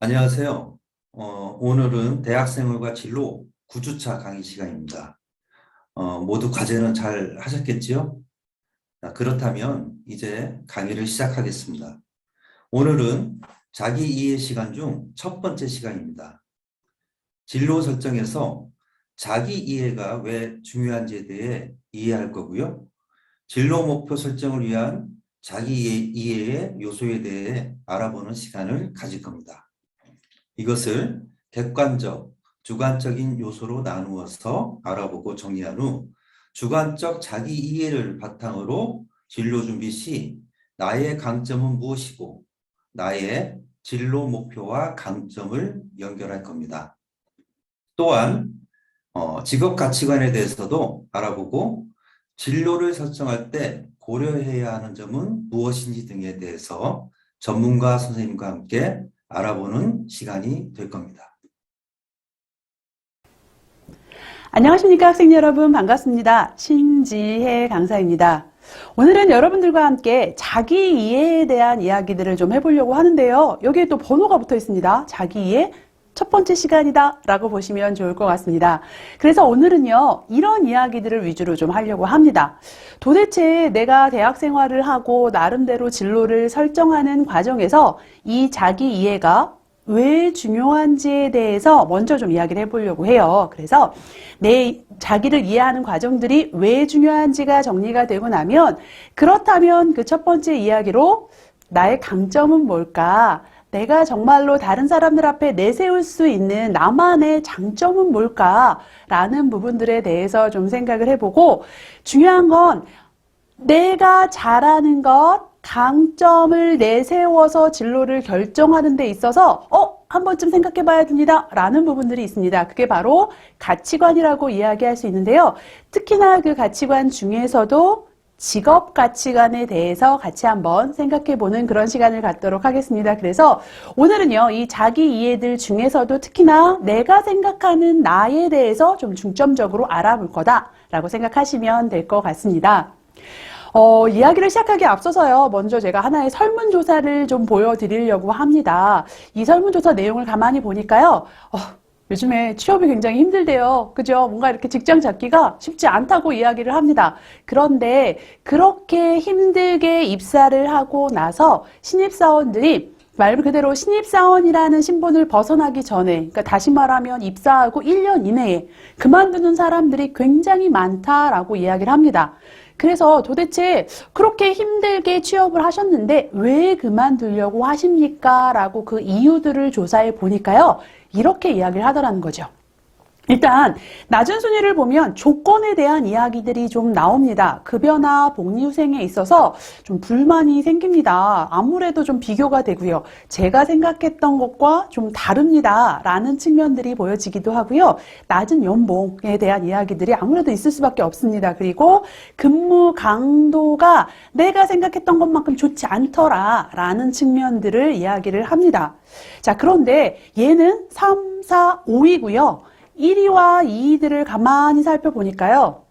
안녕하세요. 오늘은 대학생활과 진로 9주차 강의 시간입니다. 모두 과제는 잘 하셨겠지요? 자, 그렇다면 이제 강의를 시작하겠습니다. 오늘은 자기 이해 시간 중 첫 번째 시간입니다. 진로 설정에서 자기 이해가 왜 중요한지에 대해 이해할 거고요. 진로 목표 설정을 위한 자기 이해의 요소에 대해 알아보는 시간을 가질 겁니다. 이것을 객관적, 주관적인 요소로 나누어서 알아보고 정리한 후 주관적 자기 이해를 바탕으로 진로 준비 시 나의 강점은 무엇이고 나의 진로 목표와 강점을 연결할 겁니다. 또한 직업 가치관에 대해서도 알아보고 진로를 설정할 때 고려해야 하는 점은 무엇인지 등에 대해서 전문가 선생님과 함께 알아보는 시간이 될 겁니다. 안녕하십니까 학생 여러분, 반갑습니다. 신지혜 강사입니다. 오늘은 여러분들과 함께 자기 이해에 대한 이야기들을 좀 해보려고 하는데요. 여기에 또 번호가 붙어 있습니다. 자기 이해 첫 번째 시간이다 라고 보시면 좋을 것 같습니다. 그래서 오늘은요, 이런 이야기들을 위주로 좀 하려고 합니다. 도대체 내가 대학 생활을 하고 나름대로 진로를 설정하는 과정에서 이 자기 이해가 왜 중요한지에 대해서 먼저 좀 이야기를 해보려고 해요. 그래서 내 자기를 이해하는 과정들이 왜 중요한지가 정리가 되고 나면, 그렇다면 그 첫 번째 이야기로 나의 강점은 뭘까? 내가 정말로 다른 사람들 앞에 내세울 수 있는 나만의 장점은 뭘까? 라는 부분들에 대해서 좀 생각을 해보고, 중요한 건 내가 잘하는 것, 강점을 내세워서 진로를 결정하는 데 있어서 한 번쯤 생각해 봐야 됩니다 라는 부분들이 있습니다. 그게 바로 가치관이라고 이야기할 수 있는데요. 특히나 그 가치관 중에서도 직업 가치관에 대해서 같이 한번 생각해 보는 그런 시간을 갖도록 하겠습니다. 그래서 오늘은요, 이 자기 이해들 중에서도 특히나 내가 생각하는 나에 대해서 좀 중점적으로 알아볼 거다라고 생각하시면 될 것 같습니다. 이야기를 시작하기에 앞서서요, 먼저 제가 하나의 설문조사를 좀 보여드리려고 합니다. 이 설문조사 내용을 가만히 보니까요, 요즘에 취업이 굉장히 힘들대요. 그죠? 뭔가 이렇게 직장 잡기가 쉽지 않다고 이야기를 합니다. 그런데 그렇게 힘들게 입사를 하고 나서 신입사원들이 말 그대로 신입사원이라는 신분을 벗어나기 전에, 그러니까 다시 말하면 입사하고 1년 이내에 그만두는 사람들이 굉장히 많다라고 이야기를 합니다. 그래서 도대체 그렇게 힘들게 취업을 하셨는데 왜 그만두려고 하십니까? 라고 그 이유들을 조사해 보니까요, 이렇게 이야기를 하더라는 거죠. 일단 낮은 순위를 보면 조건에 대한 이야기들이 좀 나옵니다. 급여나 복리후생에 있어서 좀 불만이 생깁니다. 아무래도 좀 비교가 되고요. 제가 생각했던 것과 좀 다릅니다 라는 측면들이 보여지기도 하고요. 낮은 연봉에 대한 이야기들이 아무래도 있을 수밖에 없습니다. 그리고 근무 강도가 내가 생각했던 것만큼 좋지 않더라 라는 측면들을 이야기를 합니다. 자, 그런데 얘는 3, 4, 5위고요. 1위와 2위들을 가만히 살펴보니까요,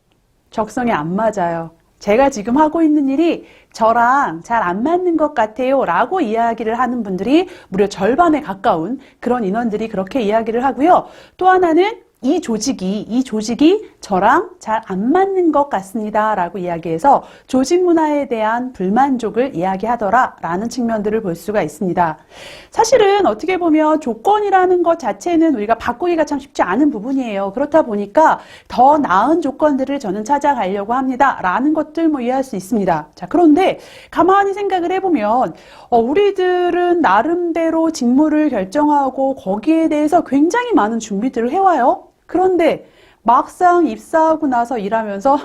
적성에 안 맞아요. 제가 지금 하고 있는 일이 저랑 잘 안 맞는 것 같아요 라고 이야기를 하는 분들이 무려 절반에 가까운 그런 인원들이 그렇게 이야기를 하고요. 또 하나는 이 조직이 저랑 잘 안 맞는 것 같습니다 라고 이야기해서 조직 문화에 대한 불만족을 이야기하더라 라는 측면들을 볼 수가 있습니다. 사실은 어떻게 보면 조건이라는 것 자체는 우리가 바꾸기가 참 쉽지 않은 부분이에요. 그렇다 보니까 더 나은 조건들을 저는 찾아가려고 합니다 라는 것들 이해할 수 있습니다. 자, 그런데 가만히 생각을 해보면 우리들은 나름대로 직무를 결정하고 거기에 대해서 굉장히 많은 준비들을 해와요. 그런데 막상 입사하고 나서 일하면서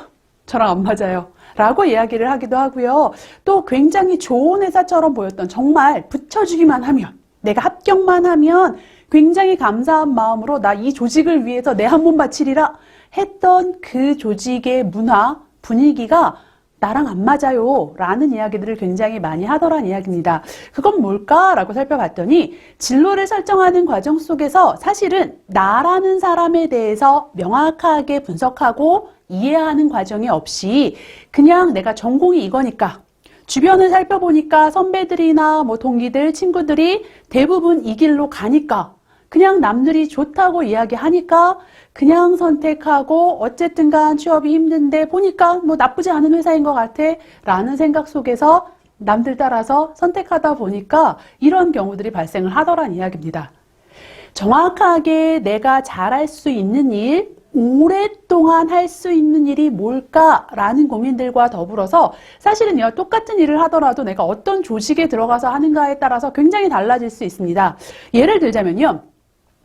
저랑 안 맞아요 라고 이야기를 하기도 하고요. 또 굉장히 좋은 회사처럼 보였던, 정말 붙여주기만 하면, 내가 합격만 하면 굉장히 감사한 마음으로 나 이 조직을 위해서 내 한 몸 바치리라 했던 그 조직의 문화, 분위기가 나랑 안 맞아요 라는 이야기들을 굉장히 많이 하더란 이야기입니다. 그건 뭘까라고 살펴봤더니 진로를 설정하는 과정 속에서 사실은 나라는 사람에 대해서 명확하게 분석하고 이해하는 과정이 없이 그냥 내가 전공이 이거니까 주변을 살펴보니까 선배들이나 뭐 동기들, 친구들이 대부분 이 길로 가니까 그냥 남들이 좋다고 이야기하니까 그냥 선택하고 어쨌든 간 취업이 힘든데 보니까 뭐 나쁘지 않은 회사인 것 같아 라는 생각 속에서 남들 따라서 선택하다 보니까 이런 경우들이 발생을 하더란 이야기입니다. 정확하게 내가 잘할 수 있는 일, 오랫동안 할 수 있는 일이 뭘까라는 고민들과 더불어서 사실은요, 똑같은 일을 하더라도 내가 어떤 조직에 들어가서 하는가에 따라서 굉장히 달라질 수 있습니다. 예를 들자면요.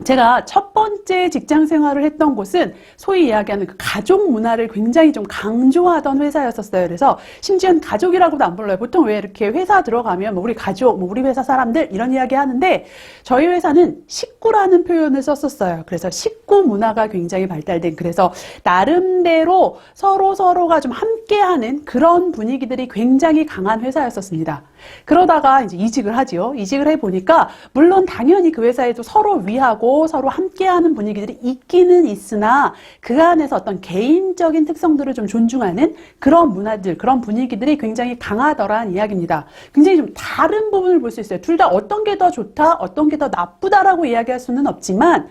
제가 첫 번째 직장 생활을 했던 곳은 소위 이야기하는 그 가족 문화를 굉장히 좀 강조하던 회사였었어요. 그래서 심지어는 가족이라고도 안 불러요. 보통 왜 이렇게 회사 들어가면 뭐 우리 가족, 뭐 우리 회사 사람들 이런 이야기 하는데 저희 회사는 식구라는 표현을 썼었어요. 그래서 식구 문화가 굉장히 발달된, 그래서 나름대로 서로가 좀 함께하는 그런 분위기들이 굉장히 강한 회사였었습니다. 그러다가 이제 이직을 하지요. 이직을 해보니까 물론 당연히 그 회사에도 서로 위하고 서로 함께하는 분위기들이 있기는 있으나 그 안에서 어떤 개인적인 특성들을 좀 존중하는 그런 문화들, 그런 분위기들이 굉장히 강하더란 이야기입니다. 굉장히 좀 다른 부분을 볼 수 있어요. 둘 다 어떤 게 더 좋다, 어떤 게 더 나쁘다라고 이야기할 수는 없지만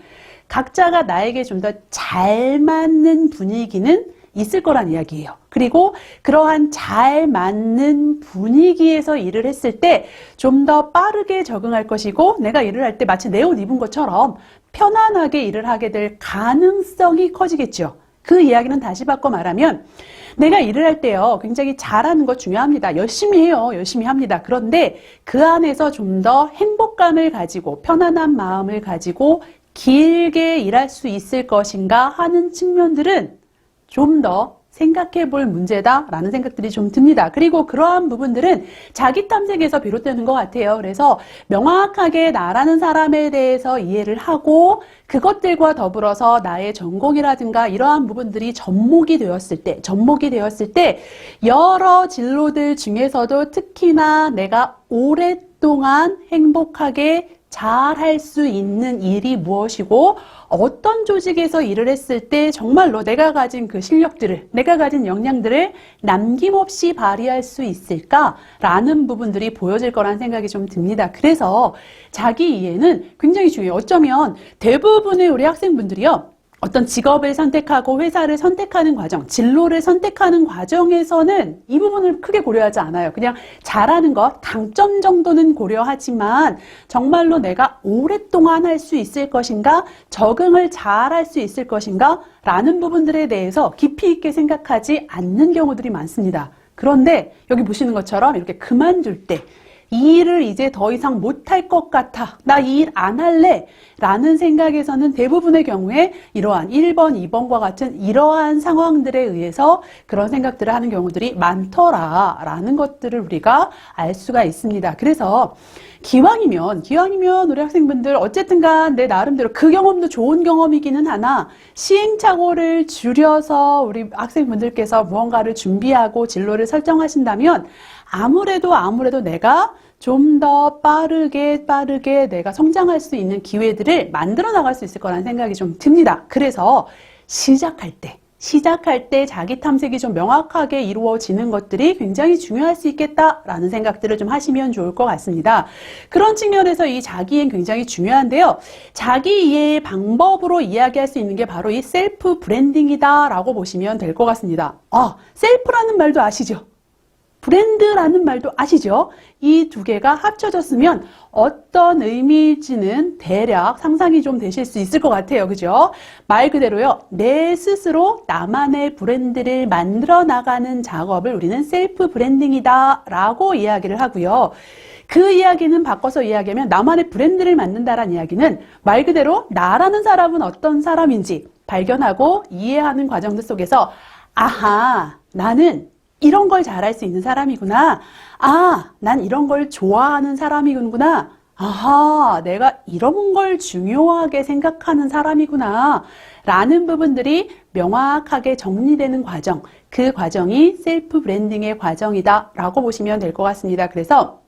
각자가 나에게 좀 더 잘 맞는 분위기는 있을 거란 이야기예요. 그리고 그러한 잘 맞는 분위기에서 일을 했을 때 좀 더 빠르게 적응할 것이고 내가 일을 할 때 마치 내 옷 입은 것처럼 편안하게 일을 하게 될 가능성이 커지겠죠. 그 이야기는 다시 바꿔 말하면 내가 일을 할 때요, 굉장히 잘하는 거 중요합니다. 열심히 해요. 열심히 합니다. 그런데 그 안에서 좀 더 행복감을 가지고 편안한 마음을 가지고 길게 일할 수 있을 것인가 하는 측면들은 좀 더 생각해 볼 문제다라는 생각들이 좀 듭니다. 그리고 그러한 부분들은 자기 탐색에서 비롯되는 것 같아요. 그래서 명확하게 나라는 사람에 대해서 이해를 하고 그것들과 더불어서 나의 전공이라든가 이러한 부분들이 접목이 되었을 때 여러 진로들 중에서도 특히나 내가 오랫동안 행복하게 잘 할 수 있는 일이 무엇이고 어떤 조직에서 일을 했을 때 정말로 내가 가진 그 실력들을, 내가 가진 역량들을 남김없이 발휘할 수 있을까라는 부분들이 보여질 거란 생각이 좀 듭니다. 그래서 자기 이해는 굉장히 중요해요. 어쩌면 대부분의 우리 학생분들이요, 어떤 직업을 선택하고 회사를 선택하는 과정, 진로를 선택하는 과정에서는 이 부분을 크게 고려하지 않아요. 그냥 잘하는 것, 강점 정도는 고려하지만 정말로 내가 오랫동안 할 수 있을 것인가, 적응을 잘 할 수 있을 것인가 라는 부분들에 대해서 깊이 있게 생각하지 않는 경우들이 많습니다. 그런데 여기 보시는 것처럼 이렇게 그만둘 때 이 일을 이제 더 이상 못할 것 같아, 나 이 일 안 할래 라는 생각에서는 대부분의 경우에 이러한 1번, 2번과 같은 이러한 상황들에 의해서 그런 생각들을 하는 경우들이 많더라라는 것들을 우리가 알 수가 있습니다. 그래서 기왕이면 우리 학생분들 어쨌든 간 내 나름대로 그 경험도 좋은 경험이기는 하나 시행착오를 줄여서 우리 학생분들께서 무언가를 준비하고 진로를 설정하신다면 아무래도 내가 좀 더 빠르게 내가 성장할 수 있는 기회들을 만들어 나갈 수 있을 거라는 생각이 좀 듭니다. 그래서 시작할 때 자기 탐색이 좀 명확하게 이루어지는 것들이 굉장히 중요할 수 있겠다라는 생각들을 좀 하시면 좋을 것 같습니다. 그런 측면에서 이 자기이해는 굉장히 중요한데요. 자기 이해의 방법으로 이야기할 수 있는 게 바로 이 셀프 브랜딩이다라고 보시면 될 것 같습니다. 셀프라는 말도 아시죠? 브랜드라는 말도 아시죠? 이 두 개가 합쳐졌으면 어떤 의미일지는 대략 상상이 좀 되실 수 있을 것 같아요. 그죠? 말 그대로요. 내 스스로 나만의 브랜드를 만들어 나가는 작업을 우리는 셀프 브랜딩이다 라고 이야기를 하고요. 그 이야기는 바꿔서 이야기하면 나만의 브랜드를 만든다라는 이야기는 말 그대로 나라는 사람은 어떤 사람인지 발견하고 이해하는 과정들 속에서 아하, 나는 이런 걸 잘할 수 있는 사람이구나. 난 이런 걸 좋아하는 사람이구나. 아하, 내가 이런 걸 중요하게 생각하는 사람이구나. 라는 부분들이 명확하게 정리되는 과정, 그 과정이 셀프 브랜딩의 과정이다 라고 보시면 될 것 같습니다. 그래서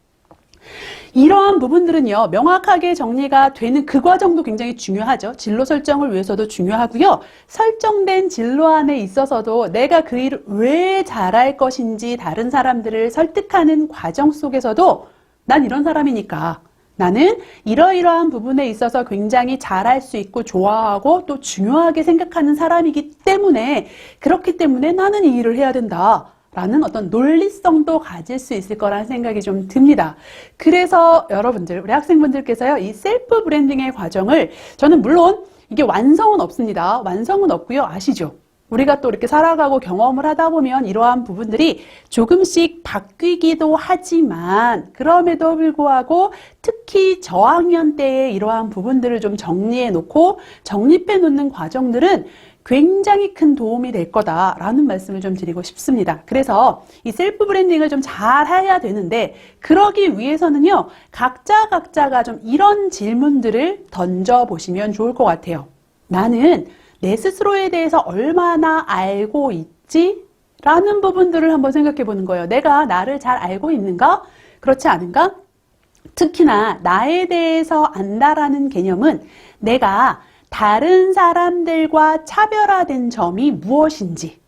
이러한 부분들은요, 명확하게 정리가 되는 그 과정도 굉장히 중요하죠. 진로 설정을 위해서도 중요하고요. 설정된 진로 안에 있어서도 내가 그 일을 왜 잘할 것인지 다른 사람들을 설득하는 과정 속에서도 난 이런 사람이니까 나는 이러이러한 부분에 있어서 굉장히 잘할 수 있고 좋아하고 또 중요하게 생각하는 사람이기 때문에 그렇기 때문에 나는 이 일을 해야 된다. 라는 어떤 논리성도 가질 수 있을 거라는 생각이 좀 듭니다. 그래서 여러분들, 우리 학생분들께서요, 이 셀프 브랜딩의 과정을 저는 물론 이게 완성은 없습니다. 완성은 없고요. 아시죠? 우리가 또 이렇게 살아가고 경험을 하다 보면 이러한 부분들이 조금씩 바뀌기도 하지만 그럼에도 불구하고 특히 저학년 때에 이러한 부분들을 좀 정리해 놓고 정립해 놓는 과정들은 굉장히 큰 도움이 될 거다라는 말씀을 좀 드리고 싶습니다. 그래서 이 셀프 브랜딩을 좀 잘 해야 되는데 그러기 위해서는요, 각자가 좀 이런 질문들을 던져보시면 좋을 것 같아요. 나는 내 스스로에 대해서 얼마나 알고 있지? 라는 부분들을 한번 생각해 보는 거예요. 내가 나를 잘 알고 있는가? 그렇지 않은가? 특히나 나에 대해서 안다라는 개념은 내가 다른 사람들과 차별화된 점이 무엇인지,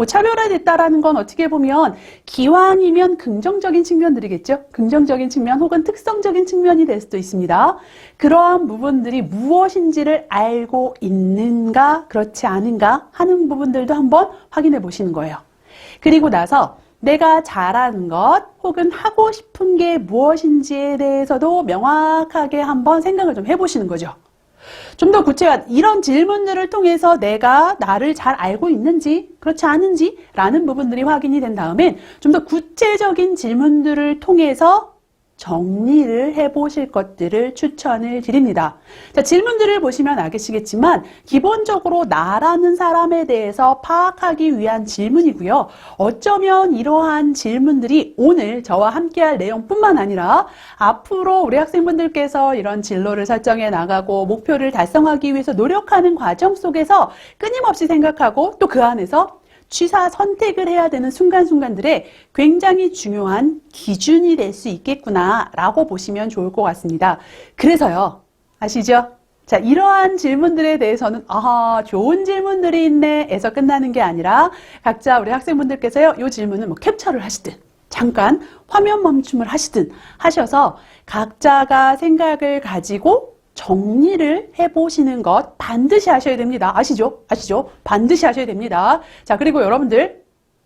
차별화됐다라는 건 어떻게 보면 기왕이면 긍정적인 측면들이겠죠. 긍정적인 측면 혹은 특성적인 측면이 될 수도 있습니다. 그러한 부분들이 무엇인지를 알고 있는가, 그렇지 않은가 하는 부분들도 한번 확인해 보시는 거예요. 그리고 나서 내가 잘하는 것 혹은 하고 싶은 게 무엇인지에 대해서도 명확하게 한번 생각을 좀 해보시는 거죠. 좀 더 구체화한 이런 질문들을 통해서 내가 나를 잘 알고 있는지 그렇지 않은지 라는 부분들이 확인이 된 다음엔 좀 더 구체적인 질문들을 통해서 정리를 해보실 것들을 추천을 드립니다. 자, 질문들을 보시면 알겠지만 기본적으로 나라는 사람에 대해서 파악하기 위한 질문이고요. 어쩌면 이러한 질문들이 오늘 저와 함께할 내용뿐만 아니라 앞으로 우리 학생분들께서 이런 진로를 설정해 나가고 목표를 달성하기 위해서 노력하는 과정 속에서 끊임없이 생각하고 또 그 안에서 취사 선택을 해야 되는 순간순간들에 굉장히 중요한 기준이 될 수 있겠구나 라고 보시면 좋을 것 같습니다. 그래서요, 아시죠? 자, 이러한 질문들에 대해서는 좋은 질문들이 있네 에서 끝나는 게 아니라 각자 우리 학생분들께서요, 이 질문을 캡처를 하시든 잠깐 화면 멈춤을 하시든 하셔서 각자가 생각을 가지고 정리를 해보시는 것 반드시 하셔야 됩니다. 아시죠? 반드시 하셔야 됩니다. 자, 그리고 여러분들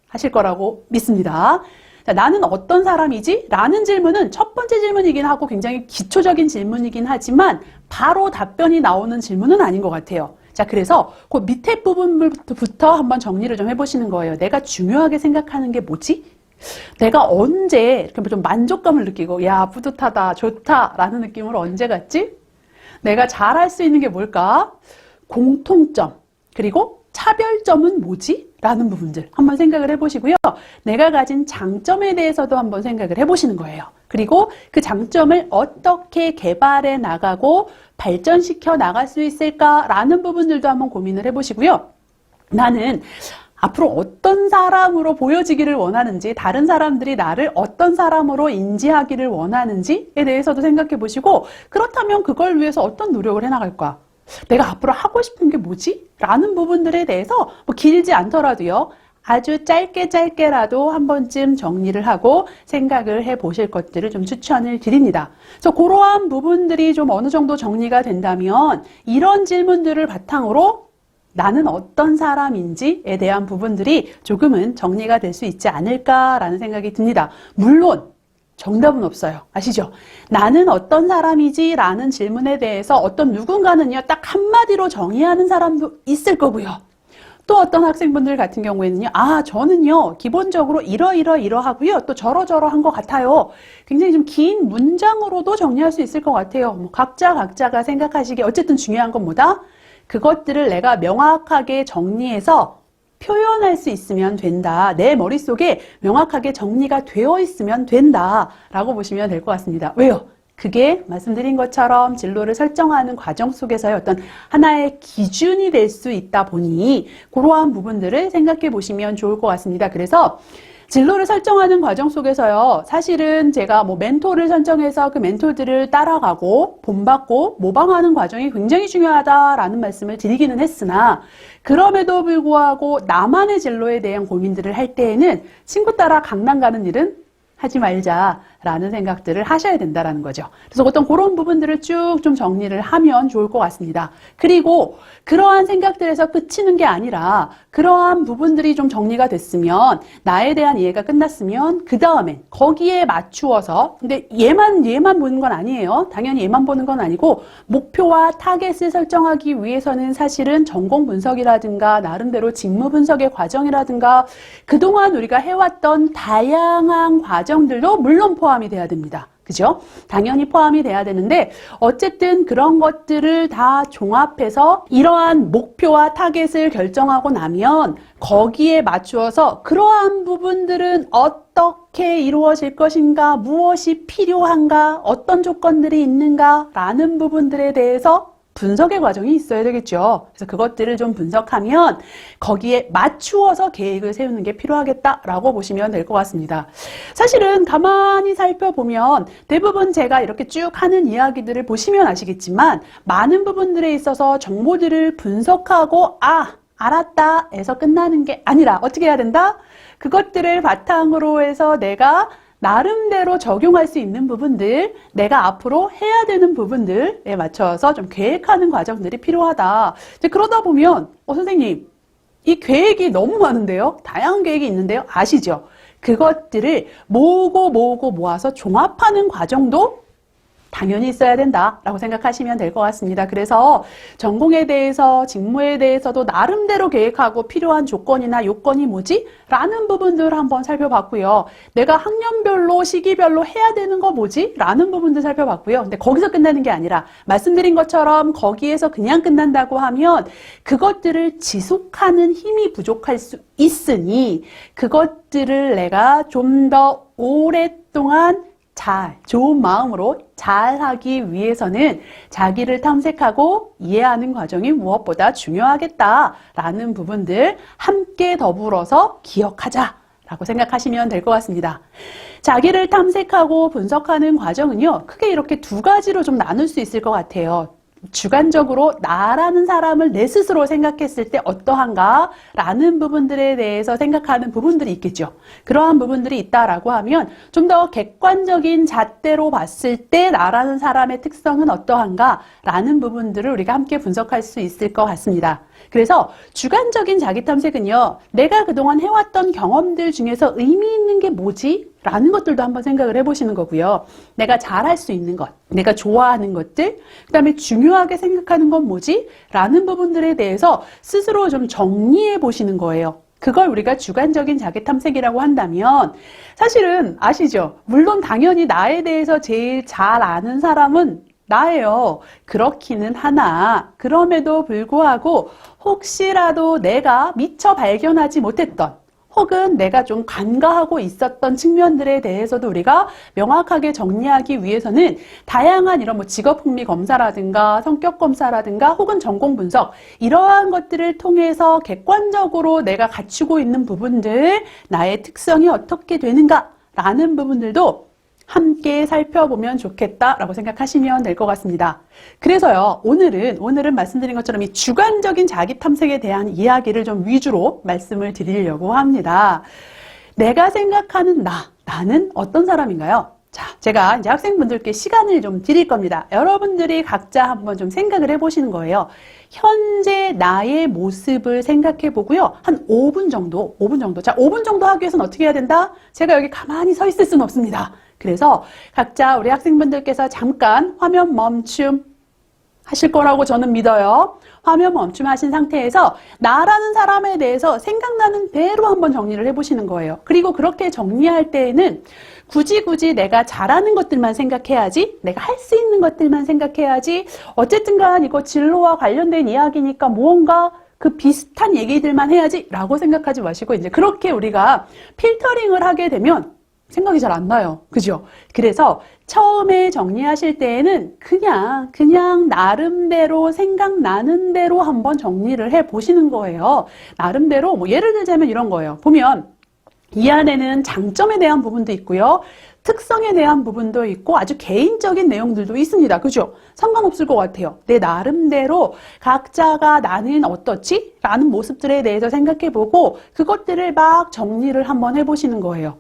하실 거라고 믿습니다. 자, 나는 어떤 사람이지? 라는 질문은 첫 번째 질문이긴 하고 굉장히 기초적인 질문이긴 하지만 바로 답변이 나오는 질문은 아닌 것 같아요. 자, 그래서 그 밑에 부분부터 한번 정리를 좀 해보시는 거예요. 내가 중요하게 생각하는 게 뭐지? 내가 언제 이렇게 좀 만족감을 느끼고 야, 뿌듯하다, 좋다 라는 느낌으로 언제 갔지? 내가 잘할 수 있는 게 뭘까? 공통점, 그리고 차별점은 뭐지? 라는 부분들 한번 생각을 해보시고요. 내가 가진 장점에 대해서도 한번 생각을 해보시는 거예요. 그리고 그 장점을 어떻게 개발해 나가고 발전시켜 나갈 수 있을까라는 부분들도 한번 고민을 해보시고요. 나는 앞으로 어떤 사람으로 보여지기를 원하는지, 다른 사람들이 나를 어떤 사람으로 인지하기를 원하는지에 대해서도 생각해 보시고, 그렇다면 그걸 위해서 어떤 노력을 해나갈까? 내가 앞으로 하고 싶은 게 뭐지? 라는 부분들에 대해서 길지 않더라도요, 아주 짧게라도 한 번쯤 정리를 하고 생각을 해 보실 것들을 좀 추천을 드립니다. 그래서 그러한 부분들이 좀 어느 정도 정리가 된다면 이런 질문들을 바탕으로 나는 어떤 사람인지에 대한 부분들이 조금은 정리가 될 수 있지 않을까라는 생각이 듭니다. 물론 정답은 없어요. 아시죠? 나는 어떤 사람이지? 라는 질문에 대해서 어떤 누군가는요, 딱 한마디로 정의하는 사람도 있을 거고요. 또 어떤 학생분들 같은 경우에는요, 저는요, 기본적으로 이러하고요, 또 저러저러한 것 같아요. 굉장히 좀 긴 문장으로도 정리할 수 있을 것 같아요. 각자가 생각하시기에 어쨌든 중요한 건 뭐다? 그것들을 내가 명확하게 정리해서 표현할 수 있으면 된다. 내 머릿속에 명확하게 정리가 되어 있으면 된다라고 보시면 될 것 같습니다. 왜요? 그게 말씀드린 것처럼 진로를 설정하는 과정 속에서의 어떤 하나의 기준이 될 수 있다 보니 그러한 부분들을 생각해 보시면 좋을 것 같습니다. 그래서 진로를 설정하는 과정 속에서요, 사실은 제가 뭐 멘토를 선정해서 그 멘토들을 따라가고 본받고 모방하는 과정이 굉장히 중요하다라는 말씀을 드리기는 했으나, 그럼에도 불구하고 나만의 진로에 대한 고민들을 할 때에는 친구 따라 강남 가는 일은 하지 말자라는 생각들을 하셔야 된다라는 거죠. 그래서 어떤 그런 부분들을 쭉 좀 정리를 하면 좋을 것 같습니다. 그리고 그러한 생각들에서 그치는 게 아니라 그러한 부분들이 좀 정리가 됐으면, 나에 대한 이해가 끝났으면 그 다음엔 거기에 맞추어서, 근데 얘만 보는 건 아니에요. 당연히 얘만 보는 건 아니고, 목표와 타겟을 설정하기 위해서는 사실은 전공 분석이라든가 나름대로 직무 분석의 과정이라든가 그동안 우리가 해왔던 다양한 과정들도 물론 포함이 돼야 됩니다. 그죠? 당연히 포함이 돼야 되는데, 어쨌든 그런 것들을 다 종합해서 이러한 목표와 타겟을 결정하고 나면 거기에 맞추어서 그러한 부분들은 어떻게 이루어질 것인가, 무엇이 필요한가, 어떤 조건들이 있는가 라는 부분들에 대해서 분석의 과정이 있어야 되겠죠. 그래서 그것들을 좀 분석하면 거기에 맞추어서 계획을 세우는 게 필요하겠다라고 보시면 될 것 같습니다. 사실은 가만히 살펴보면 대부분 제가 이렇게 쭉 하는 이야기들을 보시면 아시겠지만, 많은 부분들에 있어서 정보들을 분석하고 알았다 해서 끝나는 게 아니라 어떻게 해야 된다? 그것들을 바탕으로 해서 내가 나름대로 적용할 수 있는 부분들, 내가 앞으로 해야 되는 부분들에 맞춰서 좀 계획하는 과정들이 필요하다. 이제 그러다 보면, 선생님, 이 계획이 너무 많은데요? 다양한 계획이 있는데요? 아시죠? 그것들을 모으고 모아서 종합하는 과정도 당연히 있어야 된다라고 생각하시면 될 것 같습니다. 그래서 전공에 대해서, 직무에 대해서도 나름대로 계획하고 필요한 조건이나 요건이 뭐지? 라는 부분들을 한번 살펴봤고요. 내가 학년별로, 시기별로 해야 되는 거 뭐지? 라는 부분들 살펴봤고요. 근데 거기서 끝나는 게 아니라, 말씀드린 것처럼 거기에서 그냥 끝난다고 하면 그것들을 지속하는 힘이 부족할 수 있으니, 그것들을 내가 좀 더 오랫동안 좋은 마음으로 잘 하기 위해서는 자기를 탐색하고 이해하는 과정이 무엇보다 중요하겠다라는 부분들 함께 더불어서 기억하자라고 생각하시면 될 것 같습니다. 자기를 탐색하고 분석하는 과정은요, 크게 이렇게 두 가지로 좀 나눌 수 있을 것 같아요. 주관적으로 나라는 사람을 내 스스로 생각했을 때 어떠한가 라는 부분들에 대해서 생각하는 부분들이 있겠죠. 그러한 부분들이 있다라고 하면 좀 더 객관적인 잣대로 봤을 때 나라는 사람의 특성은 어떠한가 라는 부분들을 우리가 함께 분석할 수 있을 것 같습니다. 그래서 주관적인 자기 탐색은요, 내가 그동안 해왔던 경험들 중에서 의미 있는 게 뭐지? 라는 것들도 한번 생각을 해보시는 거고요. 내가 잘할 수 있는 것, 내가 좋아하는 것들, 그 다음에 중요하게 생각하는 건 뭐지? 라는 부분들에 대해서 스스로 좀 정리해 보시는 거예요. 그걸 우리가 주관적인 자기 탐색이라고 한다면, 사실은 아시죠? 물론 당연히 나에 대해서 제일 잘 아는 사람은 나예요. 그렇기는 하나, 그럼에도 불구하고 혹시라도 내가 미처 발견하지 못했던, 혹은 내가 좀 간과하고 있었던 측면들에 대해서도 우리가 명확하게 정리하기 위해서는 다양한 이런 직업 흥미 검사라든가 성격 검사라든가 혹은 전공 분석, 이러한 것들을 통해서 객관적으로 내가 갖추고 있는 부분들, 나의 특성이 어떻게 되는가 라는 부분들도 함께 살펴보면 좋겠다라고 생각하시면 될 것 같습니다. 그래서요, 오늘은 말씀드린 것처럼 이 주관적인 자기 탐색에 대한 이야기를 좀 위주로 말씀을 드리려고 합니다. 내가 생각하는 나는 어떤 사람인가요? 자, 제가 이제 학생분들께 시간을 좀 드릴 겁니다. 여러분들이 각자 한번 좀 생각을 해보시는 거예요. 현재 나의 모습을 생각해 보고요. 한 5분 정도. 자, 5분 정도 하기 위해서는 어떻게 해야 된다? 제가 여기 가만히 서 있을 수는 없습니다. 그래서 각자 우리 학생분들께서 잠깐 화면 멈춤 하실 거라고 저는 믿어요. 화면 멈춤하신 상태에서 나라는 사람에 대해서 생각나는 대로 한번 정리를 해보시는 거예요. 그리고 그렇게 정리할 때에는 굳이 내가 잘하는 것들만 생각해야지, 내가 할 수 있는 것들만 생각해야지, 어쨌든 간 이거 진로와 관련된 이야기니까 무언가 그 비슷한 얘기들만 해야지 라고 생각하지 마시고, 이제 그렇게 우리가 필터링을 하게 되면 생각이 잘 안 나요. 그죠? 그래서 처음에 정리하실 때에는 그냥 나름대로 생각나는 대로 한번 정리를 해 보시는 거예요. 나름대로, 예를 들자면 이런 거예요. 보면 이 안에는 장점에 대한 부분도 있고요. 특성에 대한 부분도 있고 아주 개인적인 내용들도 있습니다. 그죠? 상관없을 것 같아요. 내 나름대로 각자가 나는 어떻지? 라는 모습들에 대해서 생각해보고 그것들을 막 정리를 한번 해보시는 거예요.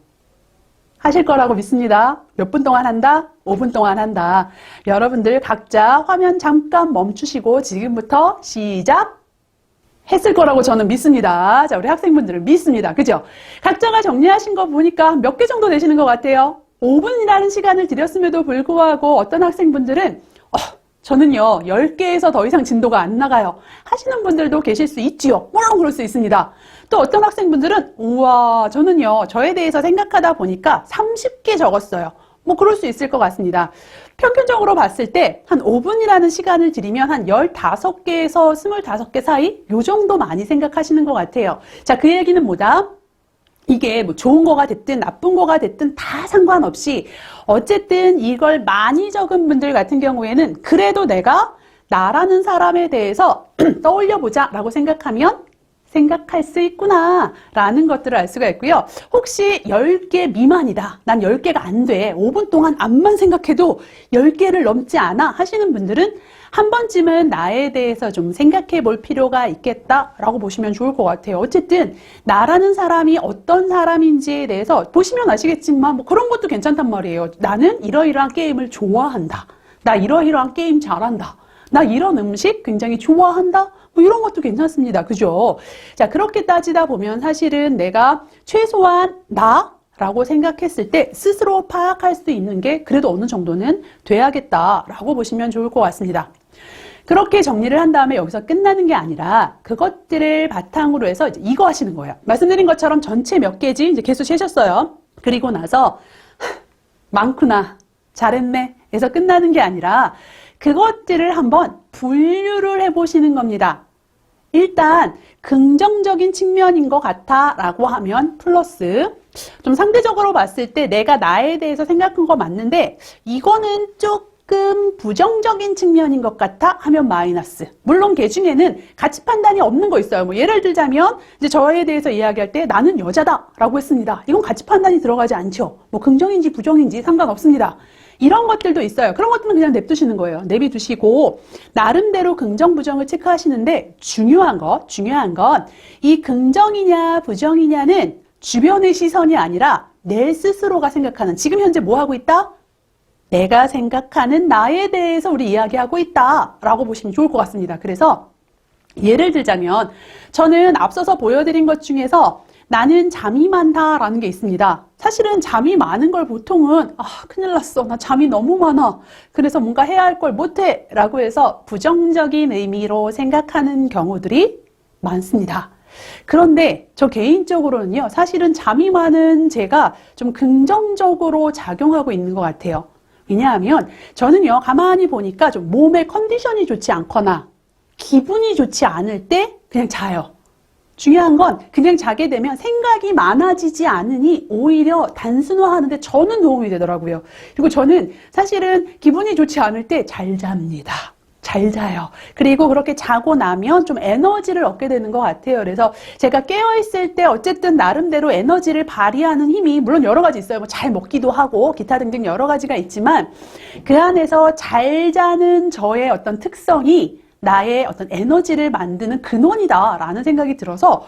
하실 거라고 믿습니다. 몇 분 동안 한다? 5분 동안 한다. 여러분들 각자 화면 잠깐 멈추시고 지금부터 시작! 했을 거라고 저는 믿습니다. 자, 우리 학생분들을 믿습니다. 그죠? 각자가 정리하신 거 보니까 몇 개 정도 되시는 것 같아요. 5분이라는 시간을 드렸음에도 불구하고 어떤 학생분들은 저는요 10개에서 더 이상 진도가 안 나가요 하시는 분들도 계실 수 있지요. 물론 그럴 수 있습니다. 또 어떤 학생분들은 우와 저는요 저에 대해서 생각하다 보니까 30개 적었어요. 뭐 그럴 수 있을 것 같습니다. 평균적으로 봤을 때 한 5분이라는 시간을 드리면 한 15개에서 25개 사이 요 정도 많이 생각하시는 것 같아요. 자, 그 얘기는 뭐다? 이게 뭐 좋은 거가 됐든 나쁜 거가 됐든 다 상관없이 어쨌든 이걸 많이 적은 분들 같은 경우에는 그래도 내가 나라는 사람에 대해서 떠올려보자 라고 생각하면 생각할 수 있구나 라는 것들을 알 수가 있고요. 혹시 10개 미만이다. 난 10개가 안 돼. 5분 동안 암만 생각해도 10개를 넘지 않아 하시는 분들은 한 번쯤은 나에 대해서 좀 생각해 볼 필요가 있겠다라고 보시면 좋을 것 같아요. 어쨌든 나라는 사람이 어떤 사람인지에 대해서 보시면 아시겠지만 뭐 그런 것도 괜찮단 말이에요. 나는 이러이러한 게임을 좋아한다. 나 이러이러한 게임 잘한다. 나 이런 음식 굉장히 좋아한다. 뭐 이런 것도 괜찮습니다. 그죠? 자, 그렇게 따지다 보면 사실은 내가 최소한 나라고 생각했을 때 스스로 파악할 수 있는 게 그래도 어느 정도는 돼야겠다라고 보시면 좋을 것 같습니다. 그렇게 정리를 한 다음에 여기서 끝나는 게 아니라 그것들을 바탕으로 해서 이제 이거 하시는 거예요. 말씀드린 것처럼 전체 몇 개지 이제 개수 세셨어요. 그리고 나서 많구나, 잘했네 에서 끝나는 게 아니라 그것들을 한번 분류를 해보시는 겁니다. 일단 긍정적인 측면인 것 같아 라고 하면 플러스, 좀 상대적으로 봤을 때 내가 나에 대해서 생각한 거 맞는데 이거는 조금 부정적인 측면인 것 같아 하면 마이너스. 물론 그 중에는 가치 판단이 없는 거 있어요. 뭐 예를 들자면 이제 저에 대해서 이야기할 때 나는 여자다 라고 했습니다. 이건 가치 판단이 들어가지 않죠. 뭐 긍정인지 부정인지 상관없습니다. 이런 것들도 있어요. 그런 것들은 그냥 냅두시는 거예요. 내비두시고 나름대로 긍정, 부정을 체크하시는데 중요한 건 이 긍정이냐 부정이냐는 주변의 시선이 아니라 내 스스로가 생각하는, 지금 현재 뭐 하고 있다? 내가 생각하는 나에 대해서 우리 이야기하고 있다라고 보시면 좋을 것 같습니다. 그래서 예를 들자면 저는 앞서서 보여드린 것 중에서 나는 잠이 많다라는 게 있습니다. 사실은 잠이 많은 걸 보통은 큰일 났어. 나 잠이 너무 많아. 그래서 뭔가 해야 할 걸 못해 라고 해서 부정적인 의미로 생각하는 경우들이 많습니다. 그런데 저 개인적으로는요. 사실은 잠이 많은 제가 좀 긍정적으로 작용하고 있는 것 같아요. 왜냐하면 저는요. 가만히 보니까 좀 몸의 컨디션이 좋지 않거나 기분이 좋지 않을 때 그냥 자요. 중요한 건 그냥 자게 되면 생각이 많아지지 않으니 오히려 단순화하는데 저는 도움이 되더라고요. 그리고 저는 사실은 기분이 좋지 않을 때 잘 잡니다. 잘 자요. 그리고 그렇게 자고 나면 좀 에너지를 얻게 되는 것 같아요. 그래서 제가 깨어있을 때 어쨌든 나름대로 에너지를 발휘하는 힘이 물론 여러 가지 있어요. 뭐 잘 먹기도 하고 기타 등등 여러 가지가 있지만 그 안에서 잘 자는 저의 어떤 특성이 나의 어떤 에너지를 만드는 근원이다라는 생각이 들어서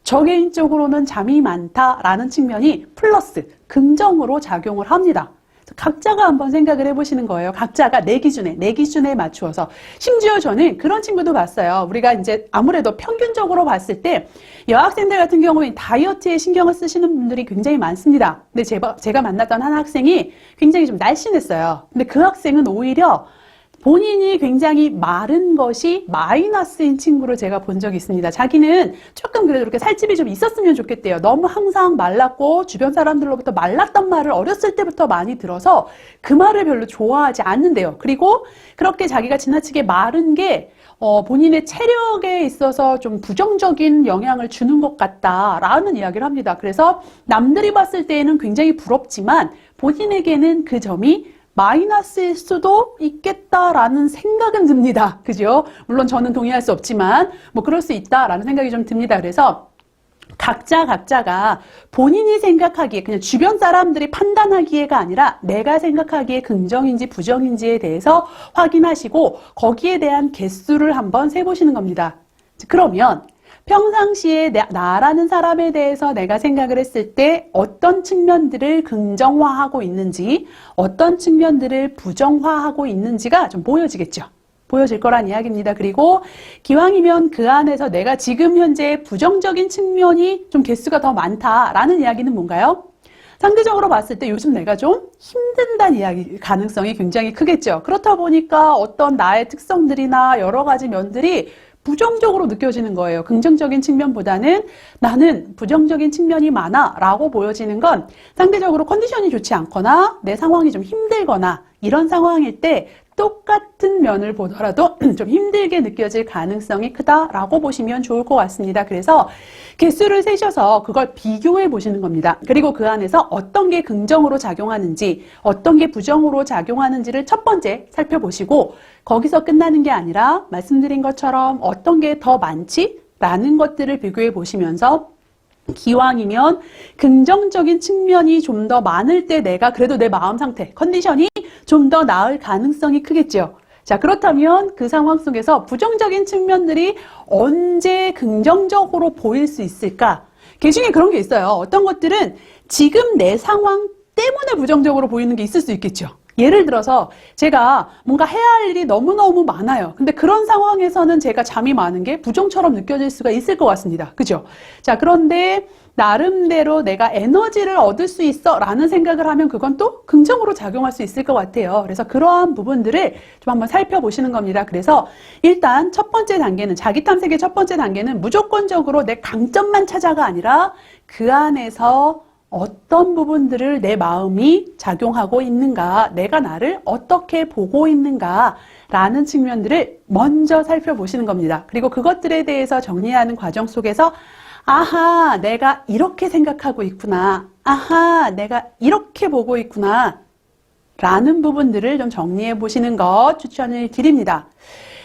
저 개인적으로는 잠이 많다라는 측면이 플러스, 긍정으로 작용을 합니다. 각자가 한번 생각을 해보시는 거예요. 각자가 내 기준에 맞추어서. 심지어 저는 그런 친구도 봤어요. 우리가 이제 아무래도 평균적으로 봤을 때 여학생들 같은 경우는 다이어트에 신경을 쓰시는 분들이 굉장히 많습니다. 근데 제가 만났던 한 학생이 굉장히 좀 날씬했어요. 근데 그 학생은 오히려 본인이 굉장히 마른 것이 마이너스인 친구를 제가 본 적이 있습니다. 자기는 조금 그래도 이렇게 살집이 좀 있었으면 좋겠대요. 너무 항상 말랐고 주변 사람들로부터 말랐단 말을 어렸을 때부터 많이 들어서 그 말을 별로 좋아하지 않는데요. 그리고 그렇게 자기가 지나치게 마른 게 본인의 체력에 있어서 좀 부정적인 영향을 주는 것 같다라는 이야기를 합니다. 그래서 남들이 봤을 때에는 굉장히 부럽지만 본인에게는 그 점이 마이너스일 수도 있겠다라는 생각은 듭니다. 그죠? 물론 저는 동의할 수 없지만 뭐 그럴 수 있다라는 생각이 좀 듭니다. 그래서 각자가 본인이 생각하기에 그냥 주변 사람들이 판단하기에가 아니라 내가 생각하기에 긍정인지 부정인지에 대해서 확인하시고 거기에 대한 개수를 한번 세보시는 겁니다. 그러면 평상시에 나라는 사람에 대해서 내가 생각을 했을 때 어떤 측면들을 긍정화하고 있는지 어떤 측면들을 부정화하고 있는지가 좀 보여지겠죠. 보여질 거란 이야기입니다. 그리고 기왕이면 그 안에서 내가 지금 현재 부정적인 측면이 좀 개수가 더 많다라는 이야기는 뭔가요? 상대적으로 봤을 때 요즘 내가 좀 힘든다는 이야기 가능성이 굉장히 크겠죠. 그렇다 보니까 어떤 나의 특성들이나 여러 가지 면들이 부정적으로 느껴지는 거예요. 긍정적인 측면보다는 나는 부정적인 측면이 많아 라고 보여지는 건 상대적으로 컨디션이 좋지 않거나 내 상황이 좀 힘들거나 이런 상황일 때 똑같은 면을 보더라도 좀 힘들게 느껴질 가능성이 크다라고 보시면 좋을 것 같습니다. 그래서 개수를 세셔서 그걸 비교해 보시는 겁니다. 그리고 그 안에서 어떤 게 긍정으로 작용하는지 어떤 게 부정으로 작용하는지를 첫 번째 살펴보시고 거기서 끝나는 게 아니라 말씀드린 것처럼 어떤 게 더 많지? 라는 것들을 비교해 보시면서 기왕이면 긍정적인 측면이 좀 더 많을 때 내가 그래도 내 마음 상태, 컨디션이 좀 더 나을 가능성이 크겠죠. 자, 그렇다면 그 상황 속에서 부정적인 측면들이 언제 긍정적으로 보일 수 있을까? 개중에 그런 게 있어요. 어떤 것들은 지금 내 상황 때문에 부정적으로 보이는 게 있을 수 있겠죠. 예를 들어서 제가 뭔가 해야 할 일이 너무너무 많아요. 근데 그런 상황에서는 제가 잠이 많은 게 부정처럼 느껴질 수가 있을 것 같습니다. 그죠? 자, 그런데 나름대로 내가 에너지를 얻을 수 있어 라는 생각을 하면 그건 또 긍정으로 작용할 수 있을 것 같아요. 그래서 그러한 부분들을 좀 한번 살펴보시는 겁니다. 그래서 일단 첫 번째 단계는 자기 탐색의 첫 번째 단계는 무조건적으로 내 강점만 찾아가 아니라 그 안에서 어떤 부분들을 내 마음이 작용하고 있는가, 내가 나를 어떻게 보고 있는가 라는 측면들을 먼저 살펴보시는 겁니다. 그리고 그것들에 대해서 정리하는 과정 속에서 아하, 내가 이렇게 생각하고 있구나. 아하, 내가 이렇게 보고 있구나. 라는 부분들을 좀 정리해 보시는 것 추천을 드립니다.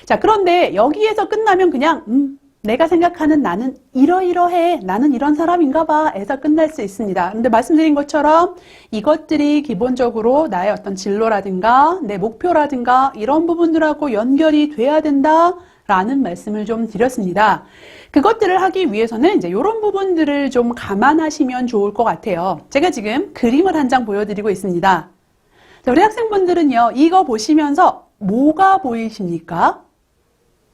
자, 그런데 여기에서 끝나면 그냥 내가 생각하는 나는 이러이러해. 나는 이런 사람인가 봐. 에서 끝날 수 있습니다. 근데 말씀드린 것처럼 이것들이 기본적으로 나의 어떤 진로라든가 내 목표라든가 이런 부분들하고 연결이 돼야 된다라는 말씀을 좀 드렸습니다. 그것들을 하기 위해서는 이제 이런 부분들을 좀 감안하시면 좋을 것 같아요. 제가 지금 그림을 한 장 보여드리고 있습니다. 자, 우리 학생분들은요, 이거 보시면서 뭐가 보이십니까?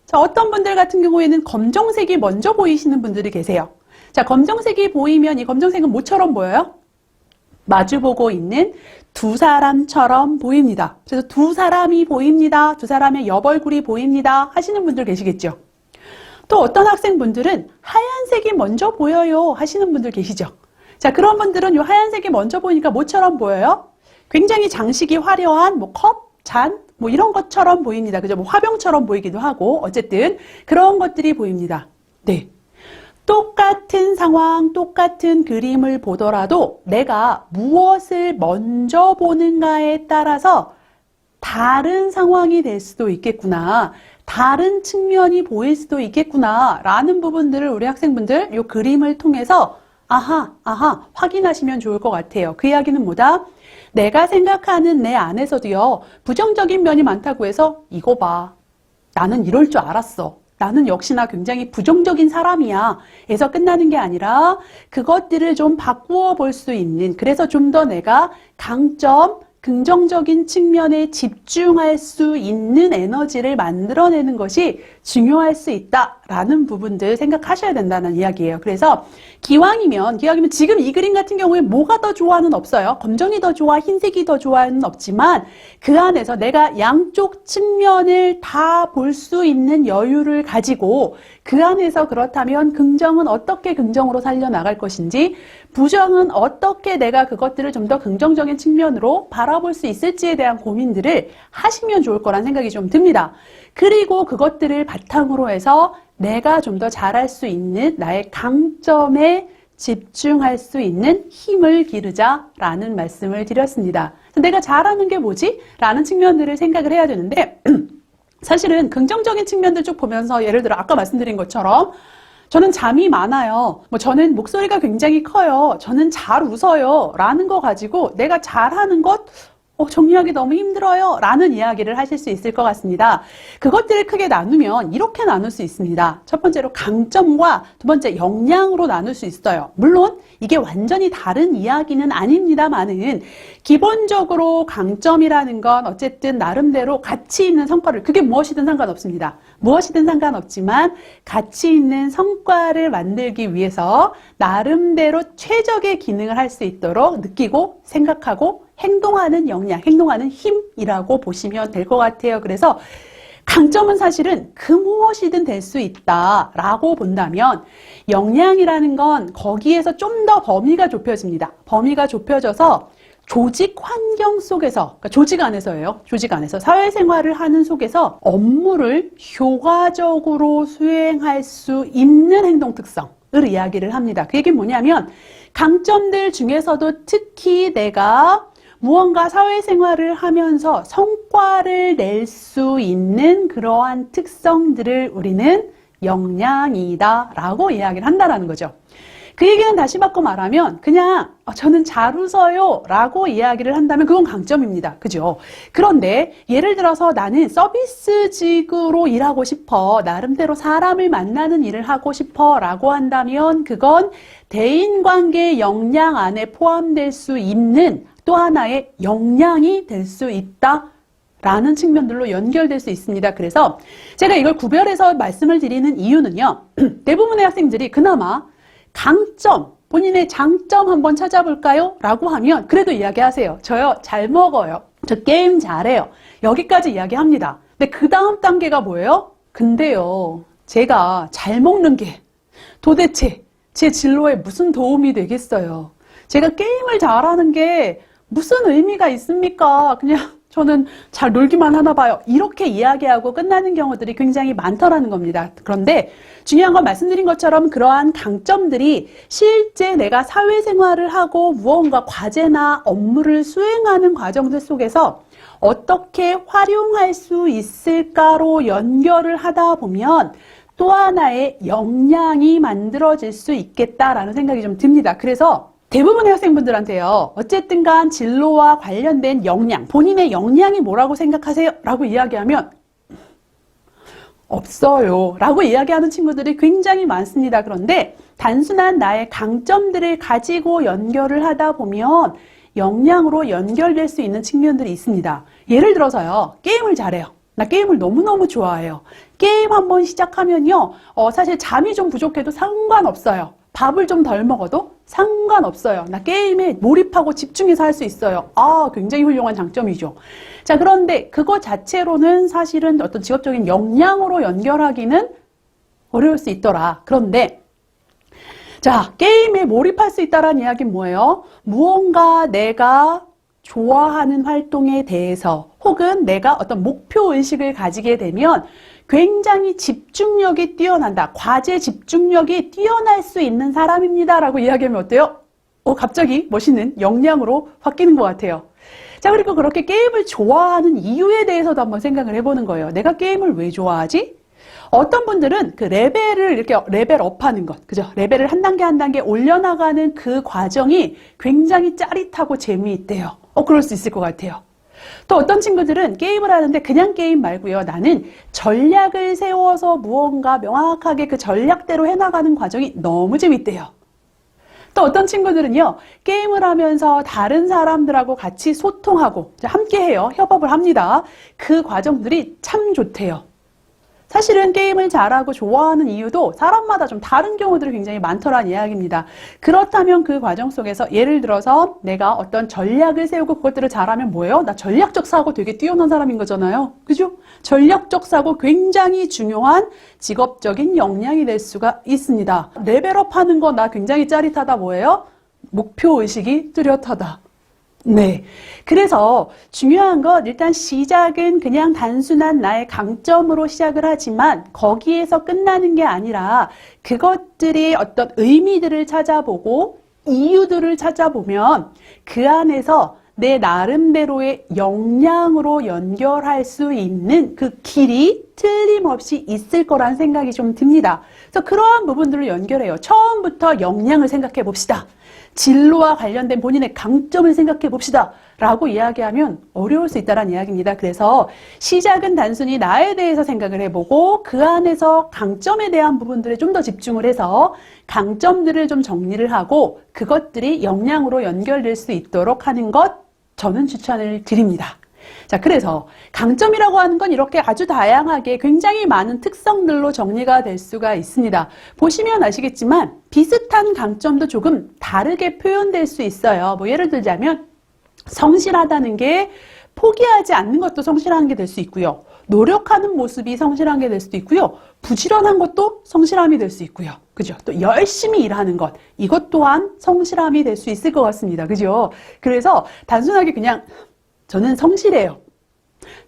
자, 어떤 분들 같은 경우에는 검정색이 먼저 보이시는 분들이 계세요. 자, 검정색이 보이면 이 검정색은 뭐처럼 보여요? 마주보고 있는 두 사람처럼 보입니다. 그래서 두 사람이 보입니다. 두 사람의 옆얼굴이 보입니다. 하시는 분들 계시겠죠? 또 어떤 학생분들은 하얀색이 먼저 보여요. 하시는 분들 계시죠? 자, 그런 분들은 이 하얀색이 먼저 보이니까 뭐처럼 보여요? 굉장히 장식이 화려한 뭐 컵, 잔, 뭐 이런 것처럼 보입니다. 그죠? 뭐 화병처럼 보이기도 하고 어쨌든 그런 것들이 보입니다. 네. 똑같은 상황, 똑같은 그림을 보더라도 내가 무엇을 먼저 보는가에 따라서 다른 상황이 될 수도 있겠구나. 다른 측면이 보일 수도 있겠구나. 라는 부분들을 우리 학생분들 이 그림을 통해서 아하, 확인하시면 좋을 것 같아요. 그 이야기는 뭐다? 내가 생각하는 내 안에서도요, 부정적인 면이 많다고 해서 이거 봐. 나는 이럴 줄 알았어. 나는 역시나 굉장히 부정적인 사람이야. 에서 끝나는 게 아니라 그것들을 좀 바꾸어 볼 수 있는, 그래서 좀 더 내가 강점, 긍정적인 측면에 집중할 수 있는 에너지를 만들어내는 것이 중요할 수 있다라는 부분들 생각하셔야 된다는 이야기예요. 그래서 기왕이면 지금 이 그림 같은 경우에 뭐가 더 좋아는 없어요. 검정이 더 좋아, 흰색이 더 좋아는 없지만 그 안에서 내가 양쪽 측면을 다 볼 수 있는 여유를 가지고 그 안에서 그렇다면 긍정은 어떻게 긍정으로 살려나갈 것인지, 부정은 어떻게 내가 그것들을 좀 더 긍정적인 측면으로 바라볼 수 있을지에 대한 고민들을 하시면 좋을 거란 생각이 좀 듭니다. 그리고 그것들을 바탕으로 해서 내가 좀 더 잘할 수 있는 나의 강점에 집중할 수 있는 힘을 기르자라는 말씀을 드렸습니다. 내가 잘하는 게 뭐지? 라는 측면들을 생각을 해야 되는데 사실은 긍정적인 측면들 쭉 보면서 예를 들어 아까 말씀드린 것처럼 저는 잠이 많아요. 저는 목소리가 굉장히 커요. 저는 잘 웃어요. 라는 거 가지고 내가 잘하는 것, 정리하기 너무 힘들어요. 라는 이야기를 하실 수 있을 것 같습니다. 그것들을 크게 나누면 이렇게 나눌 수 있습니다. 첫 번째로 강점과 두 번째 역량으로 나눌 수 있어요. 물론 이게 완전히 다른 이야기는 아닙니다만은 기본적으로 강점이라는 건 어쨌든 나름대로 가치 있는 성과를, 그게 무엇이든 상관없습니다. 무엇이든 상관없지만 가치 있는 성과를 만들기 위해서 나름대로 최적의 기능을 할 수 있도록 느끼고 생각하고 행동하는 역량, 행동하는 힘이라고 보시면 될 것 같아요. 그래서 강점은 사실은 그 무엇이든 될 수 있다라고 본다면 역량이라는 건 거기에서 좀 더 범위가 좁혀집니다. 범위가 좁혀져서 조직 환경 속에서, 그러니까 조직 안에서예요. 조직 안에서 사회생활을 하는 속에서 업무를 효과적으로 수행할 수 있는 행동 특성을 이야기를 합니다. 그 얘기는 뭐냐면 강점들 중에서도 특히 내가 무언가 사회생활을 하면서 성과를 낼 수 있는 그러한 특성들을 우리는 역량이다라고 이야기를 한다라는 거죠. 그 얘기는 다시 바꿔 말하면 그냥 저는 잘 웃어요 라고 이야기를 한다면 그건 강점입니다. 그죠? 그런데 예를 들어서 나는 서비스직으로 일하고 싶어, 나름대로 사람을 만나는 일을 하고 싶어 라고 한다면 그건 대인관계 역량 안에 포함될 수 있는 또 하나의 역량이 될 수 있다 라는 측면들로 연결될 수 있습니다. 그래서 제가 이걸 구별해서 말씀을 드리는 이유는요, 대부분의 학생들이 그나마 강점, 본인의 장점 한번 찾아볼까요? 라고 하면 그래도 이야기하세요. 저요, 잘 먹어요. 저 게임 잘해요. 여기까지 이야기합니다. 근데 그 다음 단계가 뭐예요? 근데요, 제가 잘 먹는 게 도대체 제 진로에 무슨 도움이 되겠어요? 제가 게임을 잘하는 게 무슨 의미가 있습니까? 그냥 저는 잘 놀기만 하나 봐요. 이렇게 이야기하고 끝나는 경우들이 굉장히 많더라는 겁니다. 그런데 중요한 건 말씀드린 것처럼 그러한 강점들이 실제 내가 사회생활을 하고 무언가 과제나 업무를 수행하는 과정들 속에서 어떻게 활용할 수 있을까로 연결을 하다 보면 또 하나의 역량이 만들어질 수 있겠다라는 생각이 좀 듭니다. 그래서 대부분의 학생분들한테요, 어쨌든 간 진로와 관련된 역량, 본인의 역량이 뭐라고 생각하세요? 라고 이야기하면 없어요 라고 이야기하는 친구들이 굉장히 많습니다. 그런데 단순한 나의 강점들을 가지고 연결을 하다 보면 역량으로 연결될 수 있는 측면들이 있습니다. 예를 들어서요, 게임을 잘해요. 나 게임을 너무너무 좋아해요. 게임 한번 시작하면요, 사실 잠이 좀 부족해도 상관없어요. 밥을 좀 덜 먹어도 상관없어요. 나 게임에 몰입하고 집중해서 할 수 있어요. 굉장히 훌륭한 장점이죠. 자, 그런데 그거 자체로는 사실은 어떤 직업적인 역량으로 연결하기는 어려울 수 있더라. 그런데 자, 게임에 몰입할 수 있다라는 이야기는 뭐예요? 무언가 내가 좋아하는 활동에 대해서 혹은 내가 어떤 목표의식을 가지게 되면 굉장히 집중력이 뛰어난다. 과제 집중력이 뛰어날 수 있는 사람입니다. 라고 이야기하면 어때요? 갑자기 멋있는 역량으로 바뀌는 것 같아요. 자, 그리고 그렇게 게임을 좋아하는 이유에 대해서도 한번 생각을 해보는 거예요. 내가 게임을 왜 좋아하지? 어떤 분들은 그 레벨을 이렇게 레벨업하는 것, 그죠? 레벨을 한 단계 한 단계 올려나가는 그 과정이 굉장히 짜릿하고 재미있대요. 그럴 수 있을 것 같아요. 또 어떤 친구들은 게임을 하는데 그냥 게임 말고요. 나는 전략을 세워서 무언가 명확하게 그 전략대로 해나가는 과정이 너무 재밌대요. 또 어떤 친구들은요, 게임을 하면서 다른 사람들하고 같이 소통하고 함께 해요. 협업을 합니다. 그 과정들이 참 좋대요. 사실은 게임을 잘하고 좋아하는 이유도 사람마다 좀 다른 경우들이 굉장히 많더란 이야기입니다. 그렇다면 그 과정 속에서 예를 들어서 내가 어떤 전략을 세우고 그것들을 잘하면 뭐예요? 나 전략적 사고 되게 뛰어난 사람인 거잖아요. 그죠? 전략적 사고 굉장히 중요한 직업적인 역량이 될 수가 있습니다. 레벨업 하는 거 나 굉장히 짜릿하다 뭐예요? 목표의식이 뚜렷하다. 네. 그래서 중요한 건 일단 시작은 그냥 단순한 나의 강점으로 시작을 하지만 거기에서 끝나는 게 아니라 그것들이 어떤 의미들을 찾아보고 이유들을 찾아보면 그 안에서 내 나름대로의 역량으로 연결할 수 있는 그 길이 틀림없이 있을 거란 생각이 좀 듭니다. 그래서 그러한 부분들을 연결해요. 처음부터 역량을 생각해 봅시다. 진로와 관련된 본인의 강점을 생각해 봅시다. 라고 이야기하면 어려울 수 있다는 이야기입니다. 그래서 시작은 단순히 나에 대해서 생각을 해보고 그 안에서 강점에 대한 부분들에 좀 더 집중을 해서 강점들을 좀 정리를 하고 그것들이 역량으로 연결될 수 있도록 하는 것 저는 추천을 드립니다. 자, 그래서 강점이라고 하는 건 이렇게 아주 다양하게 굉장히 많은 특성들로 정리가 될 수가 있습니다. 보시면 아시겠지만 비슷한 강점도 조금 다르게 표현될 수 있어요. 뭐 예를 들자면 성실하다는 게 포기하지 않는 것도 성실한 게 될 수 있고요. 노력하는 모습이 성실한 게 될 수도 있고요. 부지런한 것도 성실함이 될 수 있고요. 그죠? 또 열심히 일하는 것, 이것 또한 성실함이 될 수 있을 것 같습니다. 그죠? 그래서 단순하게 그냥 저는 성실해요.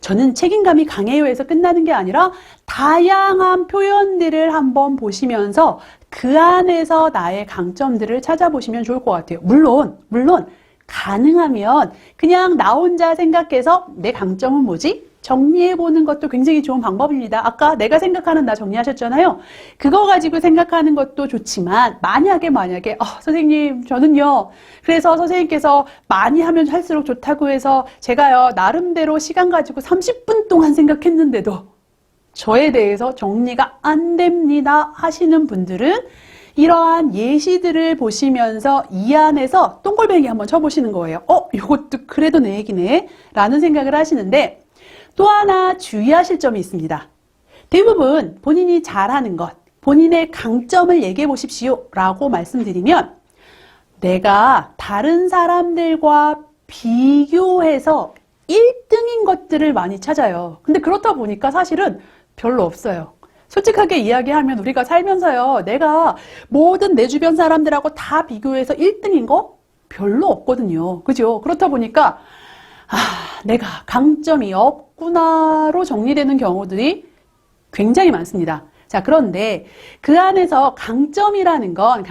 저는 책임감이 강해요 해서 끝나는 게 아니라 다양한 표현들을 한번 보시면서 그 안에서 나의 강점들을 찾아보시면 좋을 것 같아요. 물론 가능하면 그냥 나 혼자 생각해서 내 강점은 뭐지? 정리해보는 것도 굉장히 좋은 방법입니다. 아까 내가 생각하는 나 정리하셨잖아요. 그거 가지고 생각하는 것도 좋지만 만약에 선생님 저는요. 그래서 선생님께서 많이 하면 할수록 좋다고 해서 제가요 나름대로 시간 가지고 30분 동안 생각했는데도 저에 대해서 정리가 안 됩니다 하시는 분들은 이러한 예시들을 보시면서 이 안에서 똥골뱅이 한번 쳐보시는 거예요. 이것도 그래도 내 얘기네 라는 생각을 하시는데 또 하나 주의하실 점이 있습니다. 대부분 본인이 잘하는 것, 본인의 강점을 얘기해 보십시오 라고 말씀드리면 내가 다른 사람들과 비교해서 1등인 것들을 많이 찾아요. 근데 그렇다 보니까 사실은 별로 없어요. 솔직하게 이야기하면 우리가 살면서요, 내가 모든 내 주변 사람들하고 다 비교해서 1등인 거 별로 없거든요. 그죠? 그렇다 보니까 내가 강점이 없구나로 정리되는 경우들이 굉장히 많습니다. 자, 그런데 그 안에서 강점이라는 건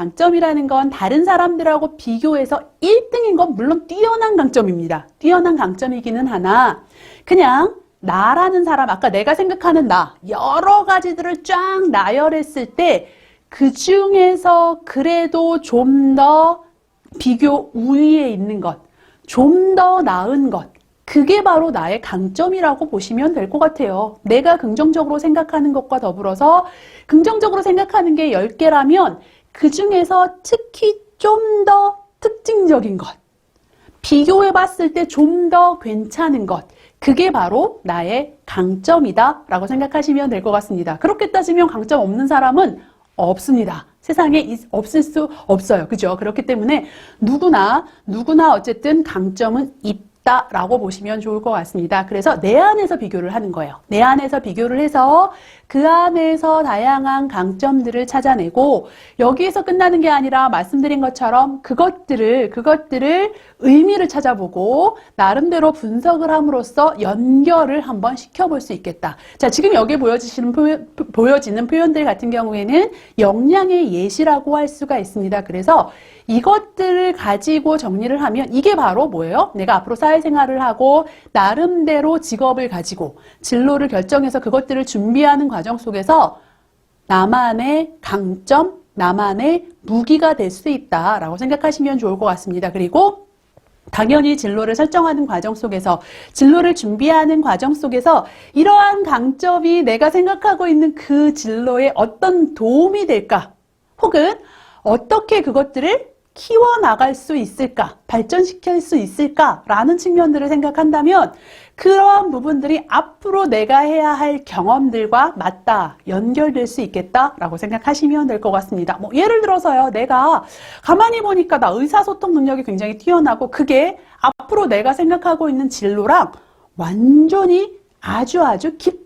다른 사람들하고 비교해서 1등인 건 물론 뛰어난 강점입니다. 뛰어난 강점이기는 하나 그냥 나라는 사람, 아까 내가 생각하는 나, 여러 가지들을 쫙 나열했을 때 그 중에서 그래도 좀 더 비교 우위에 있는 것, 좀 더 나은 것, 그게 바로 나의 강점이라고 보시면 될 것 같아요. 내가 긍정적으로 생각하는 것과 더불어서 긍정적으로 생각하는 게 10개라면 그 중에서 특히 좀 더 특징적인 것, 비교해 봤을 때 좀 더 괜찮은 것, 그게 바로 나의 강점이다 라고 생각하시면 될 것 같습니다. 그렇게 따지면 강점 없는 사람은 없습니다. 세상에 없을 수 없어요. 그죠? 그렇기 때문에 누구나 어쨌든 강점은 있다라고 보시면 좋을 것 같습니다. 그래서 내 안에서 비교를 하는 거예요. 내 안에서 비교를 해서 그 안에서 다양한 강점들을 찾아내고 여기에서 끝나는 게 아니라 말씀드린 것처럼 그것들을 의미를 찾아보고 나름대로 분석을 함으로써 연결을 한번 시켜볼 수 있겠다. 자, 지금 여기에 보여지는 표현들 같은 경우에는 역량의 예시라고 할 수가 있습니다. 그래서 이것들을 가지고 정리를 하면 이게 바로 뭐예요? 내가 앞으로 사회생활을 하고 나름대로 직업을 가지고 진로를 결정해서 그것들을 준비하는 과정 속에서 나만의 강점, 나만의 무기가 될 수 있다라고 생각하시면 좋을 것 같습니다. 그리고 당연히 진로를 설정하는 과정 속에서, 진로를 준비하는 과정 속에서 이러한 강점이 내가 생각하고 있는 그 진로에 어떤 도움이 될까? 혹은 어떻게 그것들을 키워나갈 수 있을까? 발전시킬 수 있을까? 라는 측면들을 생각한다면 그러한 부분들이 앞으로 내가 해야 할 경험들과 맞다, 연결될 수 있겠다라고 생각하시면 될 것 같습니다. 뭐 예를 들어서요, 내가 가만히 보니까 나 의사소통 능력이 굉장히 뛰어나고 그게 앞으로 내가 생각하고 있는 진로랑 완전히 아주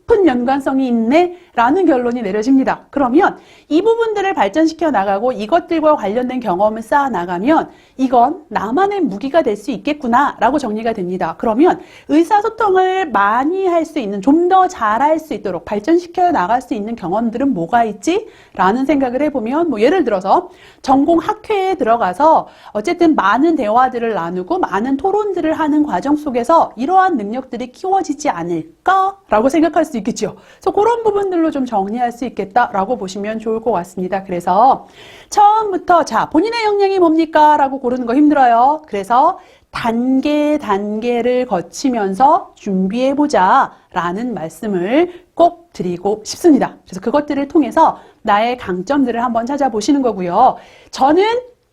깊은 연관성이 있네 라는 결론이 내려집니다. 그러면 이 부분들을 발전시켜 나가고 이것들과 관련된 경험을 쌓아 나가면 이건 나만의 무기가 될 수 있겠구나 라고 정리가 됩니다. 그러면 의사소통을 많이 할 수 있는, 좀 더 잘할 수 있도록 발전시켜 나갈 수 있는 경험들은 뭐가 있지? 라는 생각을 해보면 뭐 예를 들어서 전공 학회에 들어가서 어쨌든 많은 대화들을 나누고 많은 토론들을 하는 과정 속에서 이러한 능력들이 키워지지 않을까라고 생각할 수 있겠죠. 그래서 그런 부분들로 좀 정리할 수 있겠다라고 보시면 좋을 것 같습니다. 그래서 처음부터 자, 본인의 역량이 뭡니까? 라고 고르는 거 힘들어요. 그래서 단계를 거치면서 준비해보자 라는 말씀을 꼭 드리고 싶습니다. 그래서 그것들을 통해서 나의 강점들을 한번 찾아보시는 거고요. 저는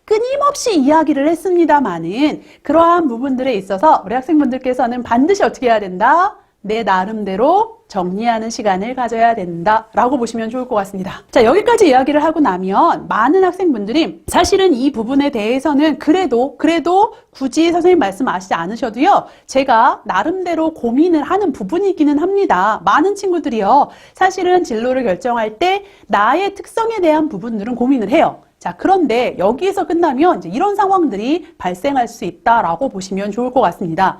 끊임없이 이야기를 했습니다마는 그러한 부분들에 있어서 우리 학생분들께서는 반드시 어떻게 해야 된다? 내 나름대로 정리하는 시간을 가져야 된다라고 보시면 좋을 것 같습니다. 자, 여기까지 이야기를 하고 나면 많은 학생분들이 사실은 이 부분에 대해서는 그래도 굳이 선생님 말씀하시지 않으셔도요. 제가 나름대로 고민을 하는 부분이기는 합니다. 많은 친구들이요. 사실은 진로를 결정할 때 나의 특성에 대한 부분들은 고민을 해요. 자, 그런데 여기에서 끝나면 이제 이런 상황들이 발생할 수 있다라고 보시면 좋을 것 같습니다.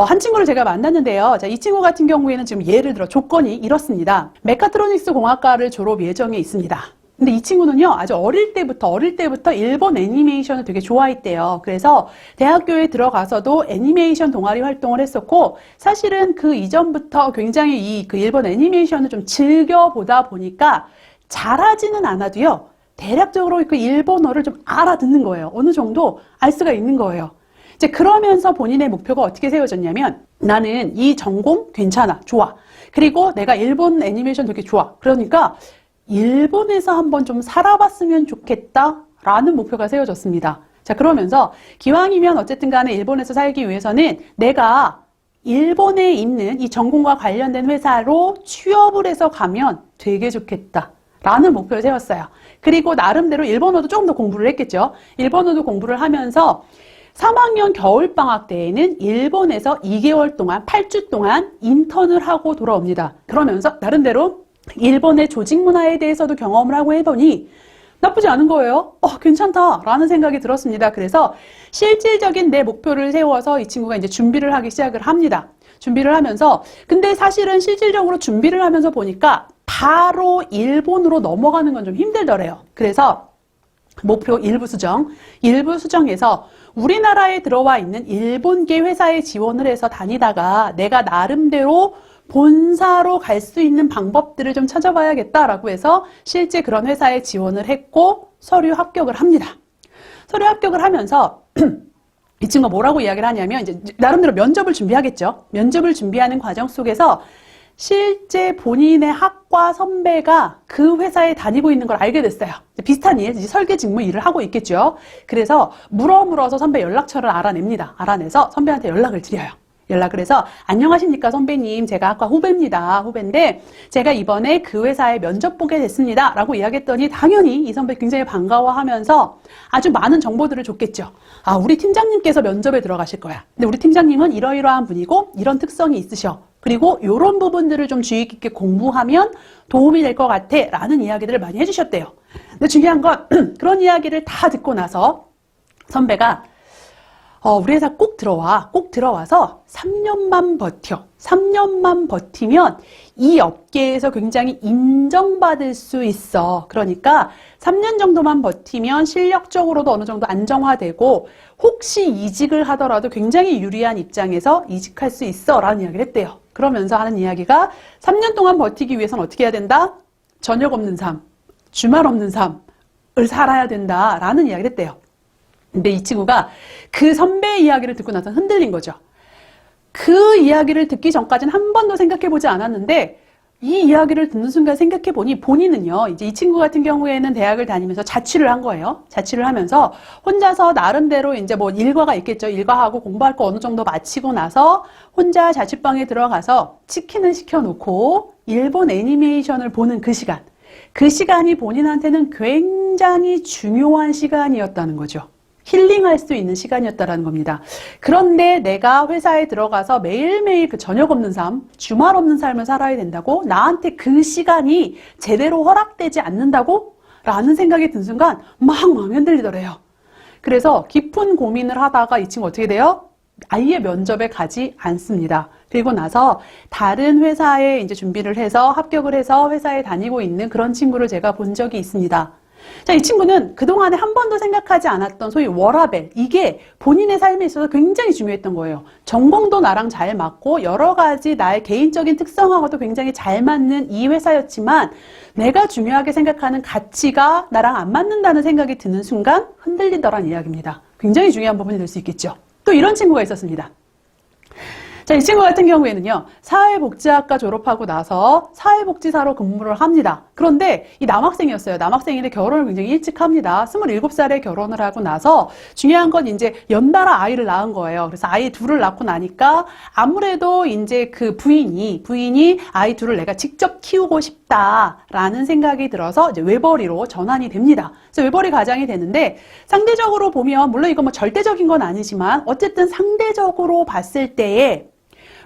한 친구를 제가 만났는데요. 자, 이 친구 같은 경우에는 지금 예를 들어 조건이 이렇습니다. 메카트로닉스 공학과를 졸업 예정에 있습니다. 근데 이 친구는요, 아주 어릴 때부터 일본 애니메이션을 되게 좋아했대요. 그래서 대학교에 들어가서도 애니메이션 동아리 활동을 했었고, 사실은 그 이전부터 굉장히 그 일본 애니메이션을 좀 즐겨보다 보니까 잘하지는 않아도요, 대략적으로 그 일본어를 좀 알아듣는 거예요. 어느 정도 알 수가 있는 거예요. 이제 그러면서 본인의 목표가 어떻게 세워졌냐면 나는 이 전공 괜찮아, 좋아. 그리고 내가 일본 애니메이션 되게 좋아. 그러니까 일본에서 한번 좀 살아봤으면 좋겠다라는 목표가 세워졌습니다. 자, 그러면서 기왕이면 어쨌든 간에 일본에서 살기 위해서는 내가 일본에 있는 이 전공과 관련된 회사로 취업을 해서 가면 되게 좋겠다. 라는 목표를 세웠어요. 그리고 나름대로 일본어도 조금 더 공부를 했겠죠. 일본어도 공부를 하면서 3학년 겨울방학 때에는 일본에서 2개월 동안, 8주 동안 인턴을 하고 돌아옵니다. 그러면서 나름대로 일본의 조직 문화에 대해서도 경험을 하고 해보니 나쁘지 않은 거예요. 괜찮다라는 생각이 들었습니다. 그래서 실질적인 내 목표를 세워서 이 친구가 이제 준비를 하기 시작을 합니다. 준비를 하면서, 근데 사실은 실질적으로 준비를 하면서 보니까 바로 일본으로 넘어가는 건 좀 힘들더래요. 그래서 목표 일부 수정에서 우리나라에 들어와 있는 일본계 회사에 지원을 해서 다니다가 내가 나름대로 본사로 갈 수 있는 방법들을 좀 찾아봐야겠다라고 해서 실제 그런 회사에 지원을 했고 서류 합격을 합니다. 서류 합격을 하면서 이 친구가 뭐라고 이야기를 하냐면 이제 나름대로 면접을 준비하겠죠. 면접을 준비하는 과정 속에서 실제 본인의 학과 선배가 그 회사에 다니고 있는 걸 알게 됐어요. 비슷한 일, 설계 직무 일을 하고 있겠죠. 그래서 물어서 선배 연락처를 알아냅니다. 알아내서 선배한테 연락을 드려요. 연락을 해서 안녕하십니까 선배님, 제가 학과 후배인데 제가 이번에 그 회사에 면접 보게 됐습니다 라고 이야기했더니 당연히 이 선배 굉장히 반가워하면서 아주 많은 정보들을 줬겠죠. 우리 팀장님께서 면접에 들어가실 거야. 근데 우리 팀장님은 이러이러한 분이고 이런 특성이 있으셔. 그리고 이런 부분들을 좀 주의 깊게 공부하면 도움이 될 것 같아 라는 이야기들을 많이 해주셨대요. 근데 중요한 건 그런 이야기를 다 듣고 나서 선배가 우리 회사 꼭 들어와서 3년만 버텨. 3년만 버티면 이 업계에서 굉장히 인정받을 수 있어. 그러니까 3년 정도만 버티면 실력적으로도 어느 정도 안정화되고 혹시 이직을 하더라도 굉장히 유리한 입장에서 이직할 수 있어 라는 이야기를 했대요. 그러면서 하는 이야기가 3년 동안 버티기 위해서는 어떻게 해야 된다? 저녁 없는 삶, 주말 없는 삶을 살아야 된다 라는 이야기를 했대요. 근데 이 친구가 그 선배의 이야기를 듣고 나서 흔들린 거죠. 그 이야기를 듣기 전까지는 한 번도 생각해보지 않았는데 이 이야기를 듣는 순간 생각해보니 본인은요, 이제 이 친구 같은 경우에는 대학을 다니면서 자취를 한 거예요. 자취를 하면서 혼자서 나름대로 이제 뭐 일과가 있겠죠. 일과하고 공부할 거 어느 정도 마치고 나서 혼자 자취방에 들어가서 치킨을 시켜놓고 일본 애니메이션을 보는 그 시간. 그 시간이 본인한테는 굉장히 중요한 시간이었다는 거죠. 힐링할 수 있는 시간이었다라는 겁니다. 그런데 내가 회사에 들어가서 매일매일 그 저녁 없는 삶, 주말 없는 삶을 살아야 된다고? 나한테 그 시간이 제대로 허락되지 않는다고? 라는 생각이 든 순간 막 마음이 흔들리더래요. 그래서 깊은 고민을 하다가 이 친구 어떻게 돼요? 아예 면접에 가지 않습니다. 그리고 나서 다른 회사에 이제 준비를 해서 합격을 해서 회사에 다니고 있는 그런 친구를 제가 본 적이 있습니다. 자, 이 친구는 그동안에 한 번도 생각하지 않았던 소위 워라밸, 이게 본인의 삶에 있어서 굉장히 중요했던 거예요. 전공도 나랑 잘 맞고 여러 가지 나의 개인적인 특성하고도 굉장히 잘 맞는 이 회사였지만 내가 중요하게 생각하는 가치가 나랑 안 맞는다는 생각이 드는 순간 흔들리더란 이야기입니다. 굉장히 중요한 부분이 될 수 있겠죠. 또 이런 친구가 있었습니다. 자, 이 친구 같은 경우에는요, 사회복지학과 졸업하고 나서 사회복지사로 근무를 합니다. 그런데 이 남학생이었어요. 남학생인데 결혼을 굉장히 일찍 합니다. 27살에 결혼을 하고 나서 중요한 건 이제 연달아 아이를 낳은 거예요. 그래서 아이 둘을 낳고 나니까 아무래도 이제 그 부인이 아이 둘을 내가 직접 키우고 싶다라는 생각이 들어서 이제 외벌이로 전환이 됩니다. 그래서 외벌이 가장이 되는데 상대적으로 보면 물론 이거 뭐 절대적인 건 아니지만 어쨌든 상대적으로 봤을 때에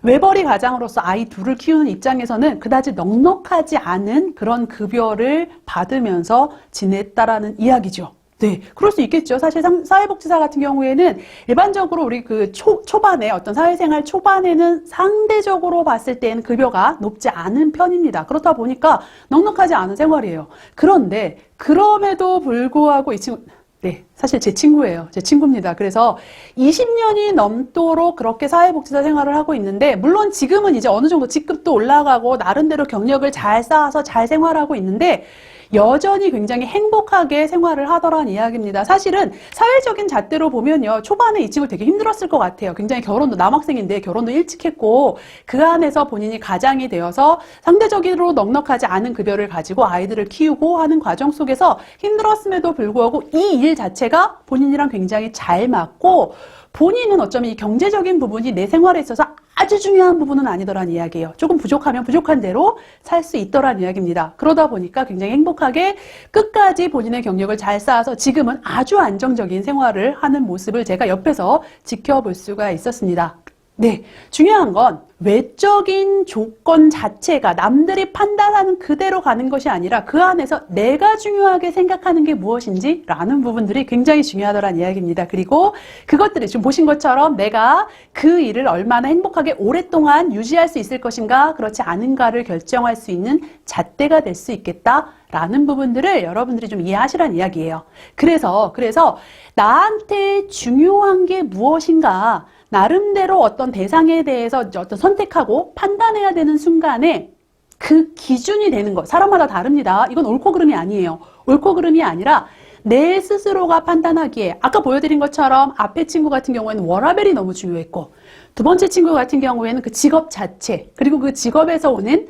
외벌이 가장으로서 아이 둘을 키우는 입장에서는 그다지 넉넉하지 않은 그런 급여를 받으면서 지냈다라는 이야기죠. 네, 그럴 수 있겠죠. 사실 사회복지사 같은 경우에는 일반적으로 우리 그 초반에 어떤 사회생활 초반에는 상대적으로 봤을 때는 급여가 높지 않은 편입니다. 그렇다 보니까 넉넉하지 않은 생활이에요. 그런데 그럼에도 불구하고 이 친구, 네, 사실 제 친구예요. 제 친구입니다. 그래서 20년이 넘도록 그렇게 사회복지사 생활을 하고 있는데, 물론 지금은 이제 어느 정도 직급도 올라가고, 나름대로 경력을 잘 쌓아서 잘 생활하고 있는데, 여전히 굉장히 행복하게 생활을 하더란 이야기입니다. 사실은 사회적인 잣대로 보면요, 초반에 이 친구 되게 힘들었을 것 같아요. 굉장히 결혼도 남학생인데 결혼도 일찍 했고 그 안에서 본인이 가장이 되어서 상대적으로 넉넉하지 않은 급여를 가지고 아이들을 키우고 하는 과정 속에서 힘들었음에도 불구하고 이 일 자체가 본인이랑 굉장히 잘 맞고 본인은 어쩌면 이 경제적인 부분이 내 생활에 있어서 아주 중요한 부분은 아니더란 이야기예요. 조금 부족하면 부족한 대로 살 수 있더란 이야기입니다. 그러다 보니까 굉장히 행복하게 끝까지 본인의 경력을 잘 쌓아서 지금은 아주 안정적인 생활을 하는 모습을 제가 옆에서 지켜볼 수가 있었습니다. 네, 중요한 건 외적인 조건 자체가 남들이 판단하는 그대로 가는 것이 아니라 그 안에서 내가 중요하게 생각하는 게 무엇인지 라는 부분들이 굉장히 중요하더란 이야기입니다. 그리고 그것들이 지금 보신 것처럼 내가 그 일을 얼마나 행복하게 오랫동안 유지할 수 있을 것인가 그렇지 않은가를 결정할 수 있는 잣대가 될 수 있겠다라는 부분들을 여러분들이 좀 이해하시라는 이야기예요. 그래서 나한테 중요한 게 무엇인가 나름대로 어떤 대상에 대해서 어떤 선택하고 판단해야 되는 순간에 그 기준이 되는 것, 사람마다 다릅니다. 이건 옳고 그름이 아니에요. 옳고 그름이 아니라 내 스스로가 판단하기에 아까 보여드린 것처럼 앞에 친구 같은 경우에는 워라밸이 너무 중요했고 두 번째 친구 같은 경우에는 그 직업 자체 그리고 그 직업에서 오는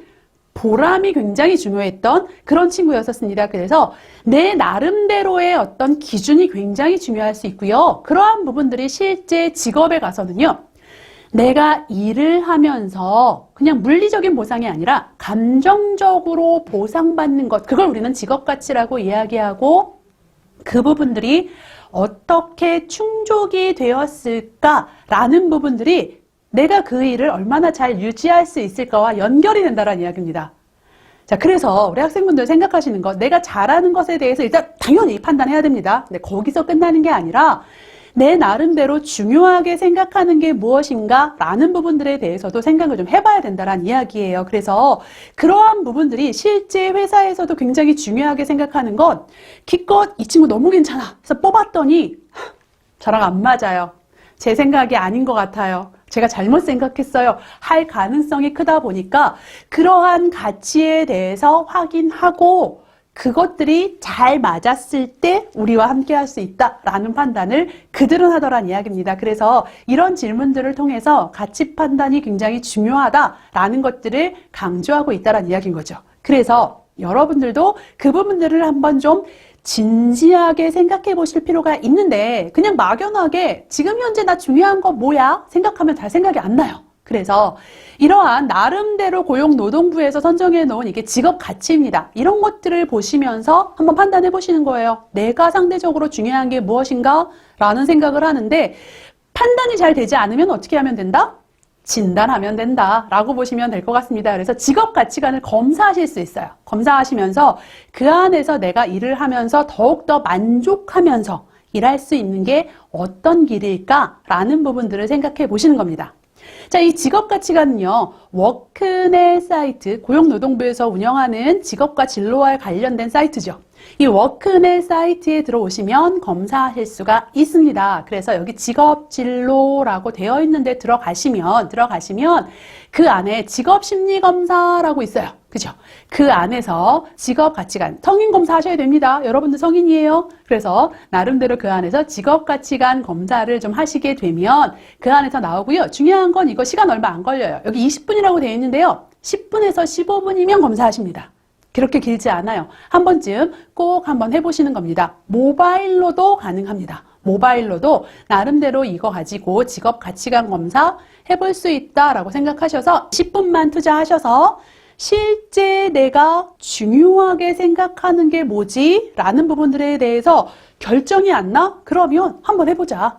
보람이 굉장히 중요했던 그런 친구였었습니다. 그래서 내 나름대로의 어떤 기준이 굉장히 중요할 수 있고요. 그러한 부분들이 실제 직업에 가서는요. 내가 일을 하면서 그냥 물리적인 보상이 아니라 감정적으로 보상받는 것, 그걸 우리는 직업가치라고 이야기하고 그 부분들이 어떻게 충족이 되었을까라는 부분들이 내가 그 일을 얼마나 잘 유지할 수 있을까와 연결이 된다는 이야기입니다. 자, 그래서 우리 학생분들 생각하시는 것, 내가 잘하는 것에 대해서 일단 당연히 판단해야 됩니다. 근데 거기서 끝나는 게 아니라 내 나름대로 중요하게 생각하는 게 무엇인가 라는 부분들에 대해서도 생각을 좀 해봐야 된다는 이야기예요. 그래서 그러한 부분들이 실제 회사에서도 굉장히 중요하게 생각하는 건 기껏 이 친구 너무 괜찮아. 그래서 뽑았더니 저랑 안 맞아요. 제 생각이 아닌 것 같아요. 제가 잘못 생각했어요. 할 가능성이 크다 보니까 그러한 가치에 대해서 확인하고 그것들이 잘 맞았을 때 우리와 함께 할 수 있다라는 판단을 그들은 하더란 이야기입니다. 그래서 이런 질문들을 통해서 가치 판단이 굉장히 중요하다라는 것들을 강조하고 있다는 이야기인 거죠. 그래서 여러분들도 그 부분들을 한번 좀 진지하게 생각해 보실 필요가 있는데 그냥 막연하게 지금 현재 나 중요한 거 뭐야? 생각하면 잘 생각이 안 나요. 그래서 이러한 나름대로 고용노동부에서 선정해 놓은 이게 직업 가치입니다. 이런 것들을 보시면서 한번 판단해 보시는 거예요. 내가 상대적으로 중요한 게 무엇인가? 라는 생각을 하는데 판단이 잘 되지 않으면 어떻게 하면 된다? 진단하면 된다 라고 보시면 될 것 같습니다. 그래서 직업 가치관을 검사하실 수 있어요. 검사하시면서 그 안에서 내가 일을 하면서 더욱더 만족하면서 일할 수 있는 게 어떤 길일까? 라는 부분들을 생각해 보시는 겁니다. 자, 이 직업 가치관은요, 워크넷 사이트, 고용노동부에서 운영하는 직업과 진로와 관련된 사이트죠. 이 워크넷 사이트에 들어오시면 검사하실 수가 있습니다. 그래서 여기 직업 진로라고 되어 있는데 들어가시면 그 안에 직업 심리 검사라고 있어요. 그죠? 그 안에서 직업 가치관, 성인 검사 하셔야 됩니다. 여러분들 성인이에요. 그래서 나름대로 그 안에서 직업 가치관 검사를 좀 하시게 되면 그 안에서 나오고요. 중요한 건 이거 시간 얼마 안 걸려요. 여기 20분이라고 되어 있는데요. 10분에서 15분이면 검사하십니다. 그렇게 길지 않아요. 한 번쯤 꼭 한번 해보시는 겁니다. 모바일로도 가능합니다. 모바일로도 나름대로 이거 가지고 직업 가치관 검사 해볼 수 있다라고 생각하셔서 10분만 투자하셔서 실제 내가 중요하게 생각하는 게 뭐지? 라는 부분들에 대해서 결정이 안 나? 그러면 한번 해보자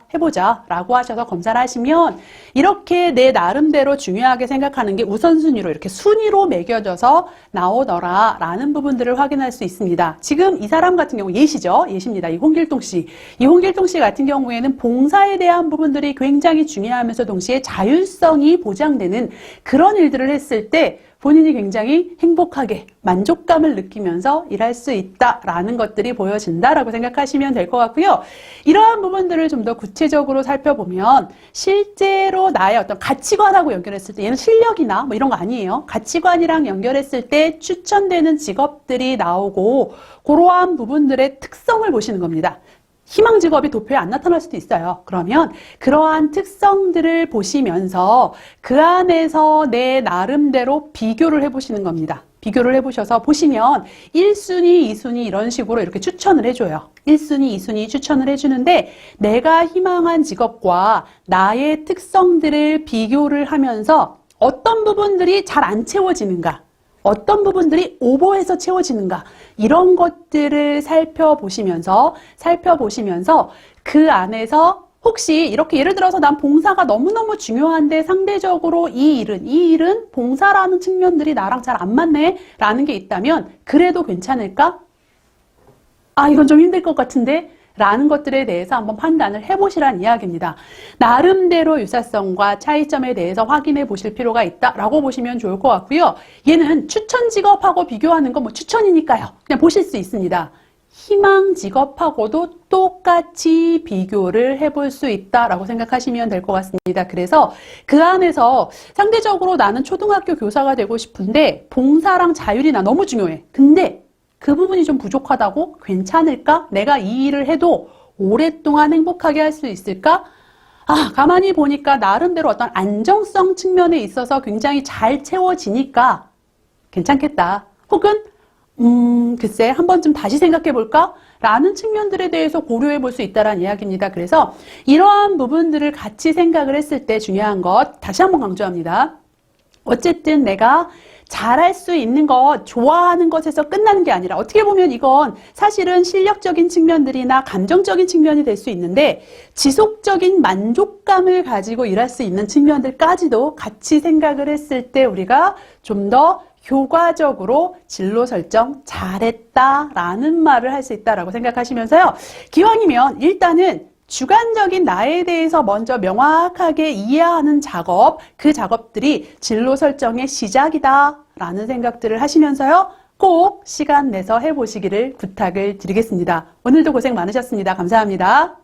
라고 하셔서 검사를 하시면 이렇게 내 나름대로 중요하게 생각하는 게 우선순위로 이렇게 순위로 매겨져서 나오더라 라는 부분들을 확인할 수 있습니다. 지금 이 사람 같은 경우 예시죠? 예시입니다. 이 홍길동 씨. 이 홍길동 씨 같은 경우에는 봉사에 대한 부분들이 굉장히 중요하면서 동시에 자율성이 보장되는 그런 일들을 했을 때 본인이 굉장히 행복하게 만족감을 느끼면서 일할 수 있다라는 것들이 보여진다라고 생각하시면 될 것 같고요. 이러한 부분들을 좀 더 구체적으로 살펴보면 실제로 나의 어떤 가치관하고 연결했을 때 얘는 실력이나 뭐 이런 거 아니에요. 가치관이랑 연결했을 때 추천되는 직업들이 나오고 그러한 부분들의 특성을 보시는 겁니다. 희망 직업이 도표에 안 나타날 수도 있어요. 그러면 그러한 특성들을 보시면서 그 안에서 내 나름대로 비교를 해보시는 겁니다. 비교를 해보셔서 보시면 1순위, 2순위 이런 식으로 이렇게 추천을 해줘요. 1순위, 2순위 추천을 해주는데 내가 희망한 직업과 나의 특성들을 비교를 하면서 어떤 부분들이 잘 안 채워지는가, 어떤 부분들이 오버해서 채워지는가 이런 것들을 살펴보시면서 그 안에서 혹시 이렇게 예를 들어서 난 봉사가 너무너무 중요한데 상대적으로 이 일은 봉사라는 측면들이 나랑 잘 안 맞네 라는 게 있다면 그래도 괜찮을까? 아, 이건 좀 힘들 것 같은데? 라는 것들에 대해서 한번 판단을 해보시라는 이야기입니다. 나름대로 유사성과 차이점에 대해서 확인해 보실 필요가 있다라고 보시면 좋을 것 같고요. 얘는 추천 직업하고 비교하는 건 뭐 추천이니까요. 그냥 보실 수 있습니다. 희망 직업하고도 똑같이 비교를 해볼 수 있다라고 생각하시면 될 것 같습니다. 그래서 그 안에서 상대적으로 나는 초등학교 교사가 되고 싶은데 봉사랑 자율이 나 너무 중요해. 근데 그 부분이 좀 부족하다고? 괜찮을까? 내가 이 일을 해도 오랫동안 행복하게 할 수 있을까? 아, 가만히 보니까 나름대로 어떤 안정성 측면에 있어서 굉장히 잘 채워지니까 괜찮겠다. 혹은 글쎄 한 번쯤 다시 생각해 볼까? 라는 측면들에 대해서 고려해 볼 수 있다는 이야기입니다. 그래서 이러한 부분들을 같이 생각을 했을 때 중요한 것 다시 한번 강조합니다. 어쨌든 내가 잘할 수 있는 것, 좋아하는 것에서 끝나는 게 아니라 어떻게 보면 이건 사실은 실력적인 측면들이나 감정적인 측면이 될 수 있는데 지속적인 만족감을 가지고 일할 수 있는 측면들까지도 같이 생각을 했을 때 우리가 좀 더 효과적으로 진로 설정 잘했다라는 말을 할 수 있다라고 생각하시면서요. 기왕이면 일단은 주관적인 나에 대해서 먼저 명확하게 이해하는 작업, 그 작업들이 진로 설정의 시작이다 라는 생각들을 하시면서요. 꼭 시간 내서 해보시기를 부탁을 드리겠습니다. 오늘도 고생 많으셨습니다. 감사합니다.